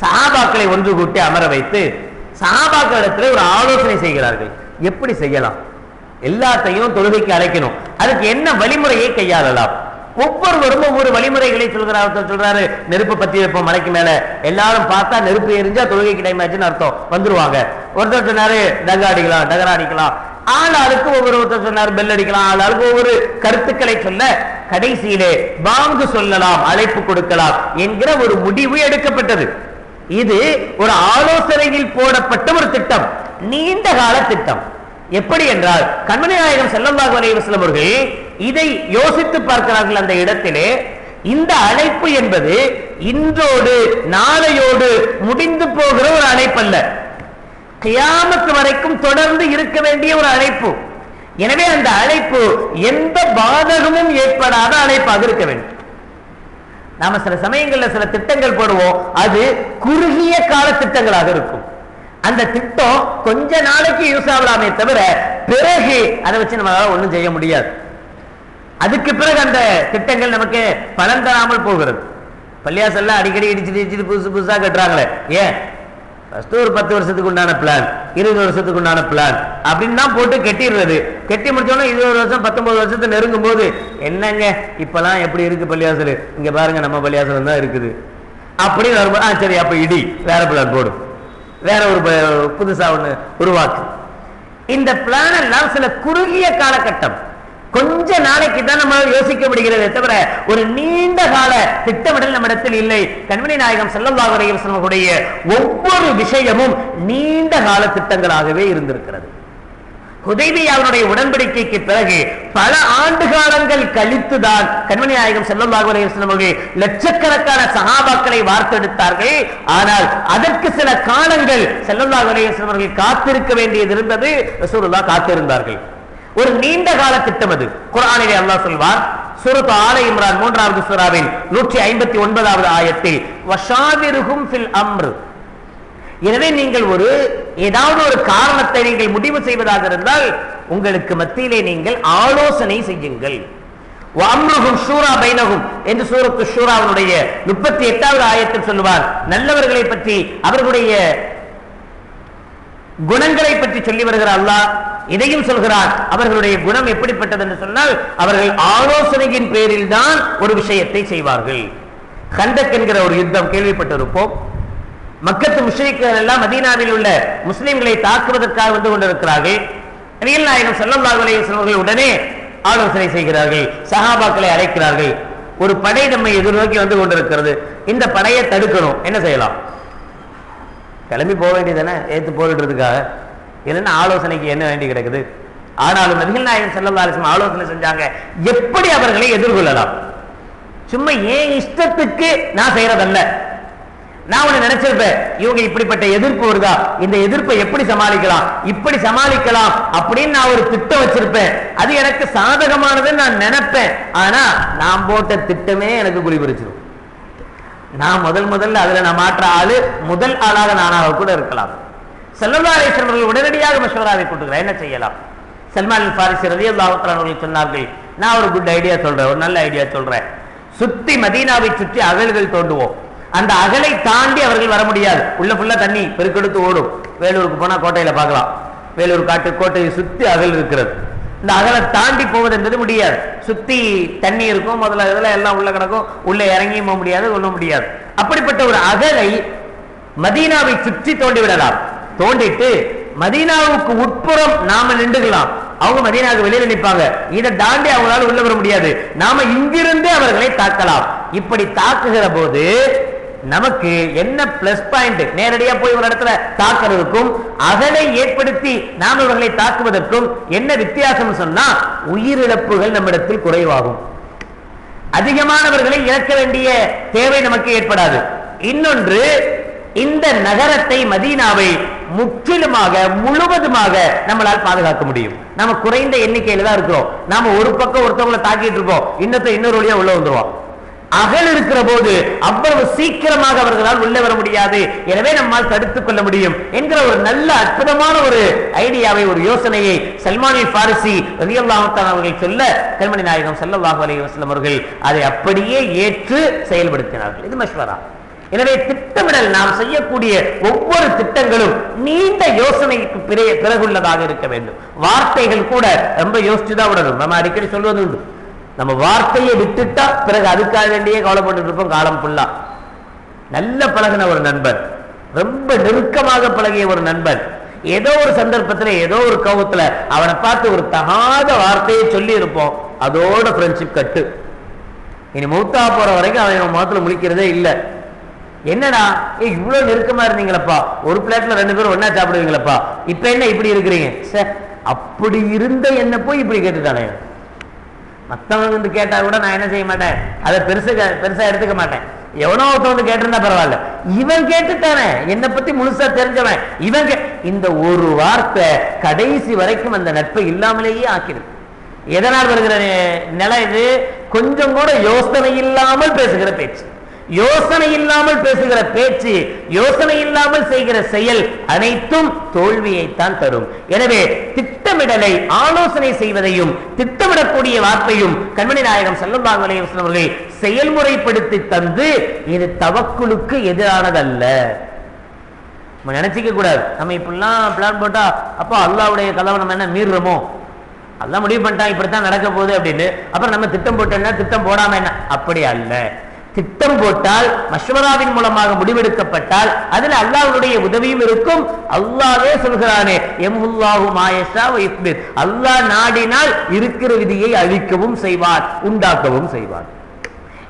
சஹாபாக்களை ஒன்று கூட்டி அமர வைத்து சஹாபாக்களிடத்தில் ஒரு ஆலோசனை செய்கிறார்கள். எப்படி செய்யலாம்? எல்லாத்தையும் தொழுகைக்கு அழைக்கணும், அதுக்கு என்ன வழிமுறையை கையாளலாம்? ஒவ்வொருவரும் ஒவ்வொரு வழிமுறைகளை சொல்றாரு. நெருப்பு பத்தி வைப்போம் மலைக்கு மேல, எல்லாரும் பார்த்தா நெருப்பு எரிஞ்சா தொழுகைக்கு டைம் ஆச்சுன்னு அர்த்தம், வந்துருவாங்க. ஒருத்தர் சொன்னாரு டகரா அடிக்கலாம், ஆளாளுக்கு ஒவ்வொருத்தர் சொன்னார் பெல் அடிக்கலாம், ஆளாளுக்கு ஒவ்வொரு கருத்துக்களை சொல்ல கடைசியிலே பாங்கு சொல்லலாம், அழைப்பு கொடுக்கலாம் என்கிற ஒரு முடிவு எடுக்கப்பட்டது. இது ஒரு ஆலோசனையில் போடப்பட்ட ஒரு திட்டம், நீண்ட கால திட்டம். எப்படி என்றால் கண்மணி நாயகம் ஸல்லல்லாஹு அலைஹி வஸல்லம் அவர்கள் இதை யோசித்து பார்க்கிறார்கள். அந்த இடத்திலே இந்த அழைப்பு என்பது இன்றோடு நாளையோடு முடிந்து போகிற ஒரு அழைப்பு அல்ல, கியாமத் வரைக்கும் தொடர்ந்து இருக்க வேண்டிய ஒரு அழைப்பு. எனவே அந்த அழைப்பு எந்த பாதகமும் ஏற்படாத அழைப்பாக இருக்க வேண்டும். நாம சில சமயங்கள்ல சில திட்டங்கள் போடுவோம், அது குறுகிய கால திட்டங்களாக இருக்கும். அந்த திட்டம் கொஞ்ச நாளைக்கு யூஸ் ஆகலாமே தவிர பிறகு அதை வச்சு நம்மளால ஒண்ணும் செய்ய முடியாது. அதுக்கு பிறகு அந்த திட்டங்கள் நமக்கு பலன் தராமல் போகிறது. பள்ளியாசல்லாம் அடிக்கடி இடிச்சுட்டு புதுசா கட்டுறாங்களே, ஏன்? ஃபர்ஸ்ட் ஒரு 10 வருஷத்துக்கு உண்டான பிளான், 20 வருஷத்துக்கு உண்டான பிளான் அப்படின்னு தான் போட்டு கட்டிடுறது. கட்டி முடிச்சோன்னா 20 வருஷம் 19 வருஷத்தை நெருங்கும் போது என்னங்க இப்பெல்லாம் எப்படி இருக்கு பள்ளியாசல், இங்க பாருங்க நம்ம பள்ளியாசலம் தான் இருக்குது அப்படின்னு வரும்போது சரி அப்ப இடி வேற பிளான் போடும், வேற ஒரு புதுசா ஒண்ணு உருவாக்கு. இந்த பிளான் எல்லாம் சில குறுகிய காலகட்டம், கொஞ்ச நாளைக்கு தான் நம்ம யோசிக்கப்படுகிறதே தவிர ஒரு நீண்ட கால திட்டமிடல் நம்மிடத்தில் இல்லை. கண்மணி நாயகம் ஸல்லல்லாஹு அலைஹி வஸல்லம் உடைய ஒவ்வொரு விஷயமும் நீண்ட கால திட்டங்களாகவே இருந்திருக்கிறது. ஹுதைபியாவுடைய உடன்படிக்கைக்கு பிறகு பல ஆண்டு காலங்கள் கழித்துதான் கண்மணி நாயகம் ஸல்லல்லாஹு அலைஹி வஸல்லம் அவர்கள் லட்சக்கணக்கான சஹாபாக்களை வார்த்தெடுத்தார்கள். ஆனால் அதற்கு சில காலங்கள் ஸல்லல்லாஹு அலைஹி வஸல்லம் அவர்கள் காத்திருக்க வேண்டியது இருந்தது. ரசூலுல்லாஹ் காத்திருந்தார்கள். ஒரு நீண்ட கால திட்டம் அது. குர்ஆனிலே அல்லாஹ் சொல்வார், சூரத் ஆல இம்ரான் 3வது சூராவின் 159வது ஆயத்தில், வஷாவிருஹும் ஃபில் அம்ர். எனவே நீங்கள் ஏதாவது ஒரு காரணத்தை நீங்கள் முடிவு செய்வதாக இருந்தால் உங்களுக்கு மத்தியிலே நீங்கள் ஆலோசனை செய்யுங்கள். வஅம்ருஹும் ஷூரா பைனஹும் என்று சூரத்து ஷூராவுடைய 38வது ஆயத்தில் சொல்லுவார். நல்லவர்களை பற்றி அவர்களுடைய குணங்களை பற்றி சொல்லி வருகிற அல்லாஹ் இதையும் சொல்கிறார். அவர்களுடைய குணம் எப்படிப்பட்டது என்று சொன்னால், அவர்கள் ஆலோசனையின் பேரில் தான் ஒரு விஷயத்தை செய்வார்கள். கண்டக் என்கிற ஒரு யுத்தம் கேள்விப்பட்டிருப்போம். மக்கத்து முஷ்ரிக்குகள் எல்லாம் மதீனாவில் உள்ள முஸ்லிம்களை தாக்குவதற்காக வந்து கொண்டிருக்கிறார்கள். நபிகள் நாயகம் ஸல்லல்லாஹு அலைஹி வஸல்லம் அவர்கள் உடனே ஆலோசனை செய்கிறார்கள், சஹாபாக்களை அழைக்கிறார்கள். ஒரு படை நம்மை எதிர்நோக்கி வந்து கொண்டிருக்கிறது, இந்த படையை தடுக்கணும், என்ன செய்யலாம்? கிளம்பி போக வேண்டியதானே ஏத்து போரிடுறதுக்காக, இல்லைன்னா ஆலோசனைக்கு என்ன வேண்டி கிடக்குது? ஆனாலும் நபிகள் நாயகம் ஸல்லல்லாஹு அலைஹி வஸல்லம் ஆலோசனை செஞ்சாங்க, எப்படி அவர்களை எதிர்கொள்ளலாம். சும்மா ஏன் இஷ்டத்துக்கு நான் செய்யறதல்ல. நான் ஒண்ணு நினைச்சிருப்பேன், இவங்க இப்படிப்பட்ட எதிர்ப்பு வருதா, இந்த எதிர்ப்பை எப்படி சமாளிக்கலாம், இப்படி சமாளிக்கலாம் அப்படின்னு நான் ஒரு திட்டம் வச்சிருப்பேன். அது எனக்கு சாதகமானதுன்னு நான் நினைப்பேன். ஆனா நான் போட்ட திட்டமே எனக்கு குறிப்பிடிச்சிடும். நான் முதல்ல அதுல நான் மாற்ற ஆளு முதல் ஆளாக நானாக கூட இருக்கலாம். ஸல்லல்லாஹு அலைஹி வஸல்லம் அவர்கள் உடனடியாக மஷ்வராவை கொடுக்கிறார், என்ன செய்யலாம்? சல்மான் அல் ஃபாரிஸி ரலியல்லாஹு தஆலா அவர்கள் சொன்னார்கள், நான் ஒரு குட் ஐடியா சொல்றேன், ஒரு நல்ல ஐடியா சொல்றேன். சுத்தி மதீனாவை சுற்றி அகல்கள் தோண்டுவோம். அந்த அகலை தாண்டி அவர்கள் வர முடியாது. உள்ள ஃபுல்லா தண்ணி பெருக்கெடுத்து ஓடும். வேலூருக்கு போனா கோட்டையில பார்க்கலாம், வேலூர் கோட்டையை சுத்தி அகல் இருக்கிறது. இந்த அகலை தாண்டி போவது என்பது முடியாது. சுத்தி தண்ணி இருக்கும், முதல்ல இதெல்லாம் எல்லாம் உள்ள கிடக்கும், உள்ள இறங்கியும் போக முடியாது, ஒண்ணும் முடியாது. அப்படிப்பட்ட ஒரு அகலை மதீனாவை சுற்றி தோண்டி விடலாம். தோண்டிட்டு மதீனாவுக்கு உட்புறம் நாம நின்றுக்கலாம், அவங்க மதீனாவுக்கு வெளியில நிற்பாங்க. இதை தாண்டி அவங்களால உள்ள வர முடியாது. நாம இங்கிருந்து அவர்களை தாக்கலாம். இப்படி தாக்குகிற போது நமக்கு என்ன பிளஸ் பாயிண்ட்? நேரடியா போய் ஒரு இடத்துல தாக்குறதுக்கும் அகலை ஏற்படுத்தி நாம் அவர்களை தாக்குவதற்கும் என்ன வித்தியாசம் சொன்னா, உயிரிழப்புகள் நம்மிடத்தில் குறைவாகும். அதிகமானவர்களை இழக்க வேண்டிய தேவை நமக்கு ஏற்படாது. இன்னொன்று, இந்த நகரத்தை மதீனாவை முற்றிலுமாக முழுவதுமாக நம்மளால் பாதுகாக்க முடியும். நம்ம குறைந்த எண்ணிக்கையில தான் இருக்கிறோம். நாம ஒரு பக்கம் ஒருத்தவங்களை தாக்கிட்டு இருக்கோம், இன்னொரு வழியா உள்ள வந்துருவோம். அகல் இருக்கிற போது அவ்வளவு சீக்கிரமாக அவர்களால் உள்ளே வர முடியாது. எனவே நம்மால் தடுத்துக் கொள்ள முடியும் என்கிற ஒரு நல்ல அற்புதமான ஒரு ஐடியாவை, ஒரு யோசனையை சல்மான் அல் ஃபாரிஸி ரலியல்லாஹு தஆலா அவர்கள் சொல்ல, கண்மணி நாயகம் ஸல்லல்லாஹு அலைஹி வஸல்லம் அவர்கள் அதை அப்படியே ஏற்று செயல்படுத்தினார்கள். இது மஷ்வரா. எனவே திட்டமிடல், நாம் செய்யக்கூடிய ஒவ்வொரு திட்டங்களும் நீண்ட யோசனைக்கு பிறகுள்ளதாக இருக்க வேண்டும். வார்த்தைகள் கூட ரொம்ப யோசிச்சுதான் விடணும். நம்ம அடிக்கடி சொல்வது உண்டு, நம்ம வார்த்தையை விட்டுட்டா பிறகு அதுக்காக வேண்டியே கவலைப்பட்டு இருப்போம் காலம் ஃபுல்லா. நல்ல பழகின ஒரு நண்பன், ரொம்ப நெருக்கமாக பழகிய ஒரு நண்பன், ஏதோ ஒரு சந்தர்ப்பத்தில் ஏதோ ஒரு கோவத்துல அவனை பார்த்து ஒரு தகாத வார்த்தையை சொல்லி இருப்போம், அதோட ஃப்ரெண்ட்ஷிப் கட்டு. இனி மௌத்தா போற வரைக்கும் அவன் முகத்துல முழிக்கிறதே இல்லை. என்னடா இவ்வளவு நெருக்கமா இருந்தீங்களப்பா, ஒரு பிளேட்ல 2 பேரும் ஒன்னா சாப்பிடுவீங்களப்பா, இப்ப என்ன இப்படி இருக்கிறீங்க? அப்படி இருந்த என்ன போய் இப்படி கேட்டுட்டானே. மத்தவங்க வந்து கேட்டா கூட நான் என்ன செய்ய மாட்டேன், அதை பெருசா எடுத்துக்க மாட்டேன். எவனோ ஒருத்தன் வந்து கேட்டிருந்தா பரவாயில்ல, இவன் கேட்டுட்டானே, என்னை பத்தி முழுசா தெரிஞ்சவன் இவன். இந்த ஒரு வார்த்தை கடைசி வரைக்கும் அந்த நட்பை இல்லாமலேயே ஆக்கிடுது. எதனால் வருகிற நிலை இது? கொஞ்சம் கூட யோசனை இல்லாமல் பேசுகிற பேச்சு, யோசனை இல்லாமல் பேசுகிற பேச்சு, யோசனை இல்லாமல் செய்கிற செயல் அனைத்தும் தோல்வியைத்தான் தரும். எனவே திட்டமிடலை, ஆலோசனை செய்வதையும் திட்டமிடக்கூடிய வார்த்தையும் கண்மணி நாயகம் ஸல்லல்லாஹு அலைஹி வஸல்லம் அவர்கள் செயல்முறைப்படுத்தி தந்து, இது தவக்குலுக்கு எதிரானதல்ல. நம்ம நினைச்சிக்க கூடாது, நம்ம இப்படிலாம் பிளான் போட்டா அப்போ அல்லாஹ்வுடைய கதவை நம்ம என்ன மீறுறோமோ, அல்லாஹ் முடிவு பண்ணிட்டான் இப்படித்தான் நடக்க போகுது அப்படின்னு, அப்புறம் நம்ம திட்டம் போட்டோம்னா திட்டம் போடாம என்ன? அப்படி அல்ல. திட்டம் போட்டால், மஷ்வராவின் மூலமாக முடிவெடுக்கப்பட்டால் அதில் அல்லாஹ்வுடைய உதவியும் இருக்கும். அல்லாஹ்வே சொல்கிறானே, யம்ஹுல்லாஹு மா யஷா வ யுக்பிர், அல்லாஹ் நாடினால் இருக்கிற விதியை அழிக்கவும் செய்வார், உண்டாக்கவும் செய்வார்.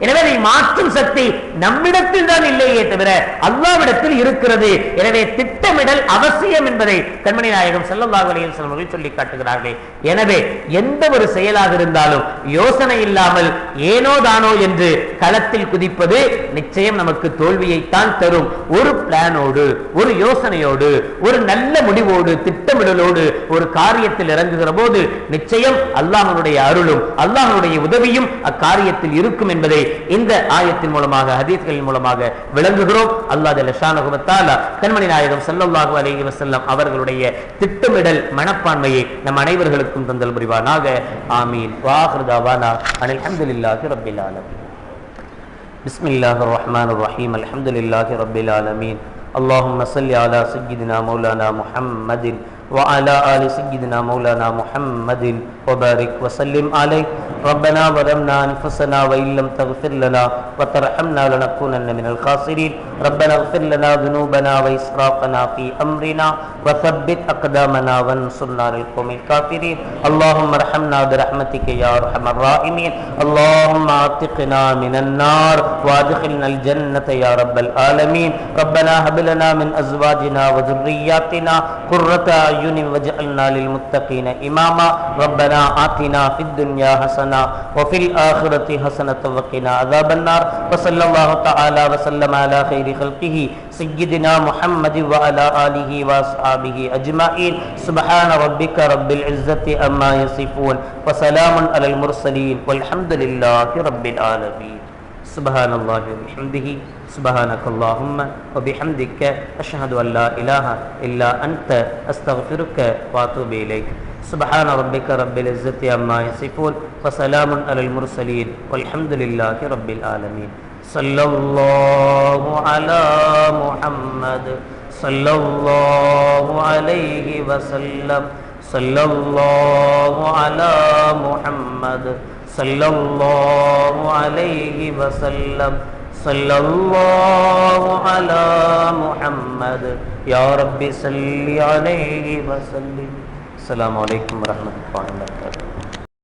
எனவே அதை மாற்றும் சக்தி நம்மிடத்தில் தான் இல்லையே தவிர அல்லாஹ்விடத்தில் இருக்கிறது. எனவே திட்டமிடல் அவசியம் என்பதை கண்மணி நாயகம் ஸல்லல்லாஹு அலைஹி வஸல்லம் அவர்கள் சொல்லி காட்டுகிறார்களே. எனவே எந்த ஒரு செயலாக இருந்தாலும் யோசனை இல்லாமல் ஏனோ தானோ என்று களத்தில் குதிப்பது நிச்சயம் நமக்கு தோல்வியைத்தான் தரும். ஒரு பிளானோடு, ஒரு யோசனையோடு, ஒரு நல்ல முடிவோடு, திட்டமிடலோடு ஒரு காரியத்தில் இறங்குகிற போது நிச்சயம் அல்லாஹ்வுடைய அருளும் அல்லாஹ்வுடைய உதவியும் அக்காரியத்தில் இருக்கும் என்பதை இந்த ஆயத்தின் மூலமாக ஹதீஸ்களின் மூலமாக விளங்குகிறோம். அல்லாஹ் ஜல்ல ஷானஹு வ தஆலா கண்மணி நாயகம் ஸல்லல்லாஹு அலைஹி வஸல்லம் அவர்களுடைய திட்டமிடல் மனப்பான்மையை நம் அனைவர்களுக்கும் தந்தல் புரிவானாக. ஆமீன். வாஹிரு தஅவானா அனில் ஹம்துலில்லாஹி ரப்பில் ஆலமீன். பிஸ்மில்லாஹிர் ரஹ்மானிர் ரஹீம். அல்ஹம்துலில்லாஹி ரப்பில் ஆலமீன். اللهم صل على سيدنا مولانا محمد وعلى آل سيدنا مولانا محمد وبارك وسلم عليه. ربنا ظلمنا أنفسنا وإن لم تغفر لنا وترحمنا لنكونن من الخاسرين. ربنا اغفر لنا ذنوبنا وإسرافنا في أمرنا وثبت أقدامنا وانصرنا على القوم الكافرين. اللهم ارحمنا برحمتك يا أرحم الراحمين. اللهم اعتقنا من النار وادخلنا الجنة يا رب العالمين. ربنا هب لنا من أزواجنا وذرياتنا قرة أعين واجعلنا للمتقين إماما. ربنا آتنا في الدنيا حسنة وفي الآخرة حسنة وقنا عذاب النار. وصلى الله تعالى وسلم على خير خلقه سيدنا محمد وعلى آله وأصحابه أجمعين. سبحان ربك رب العزة عما يصفون وسلام على المرسلين والحمد لله رب العالمين. سبحان الله وبحمده سبحانك اللهم وبحمدك أشهد أن لا إله إلا أنت أستغفرك وأتوب إليك. سبحان ربك رب العزة عما يصفون وسلام على المرسلين والحمد لله رب العالمين. صلى الله على محمد صلى الله عليه وسلم. صلى الله على محمد صلى الله عليه وسلم. صلى الله على محمد يا رب صل عليه وسلم. السلام عليكم ورحمة الله وبركاته.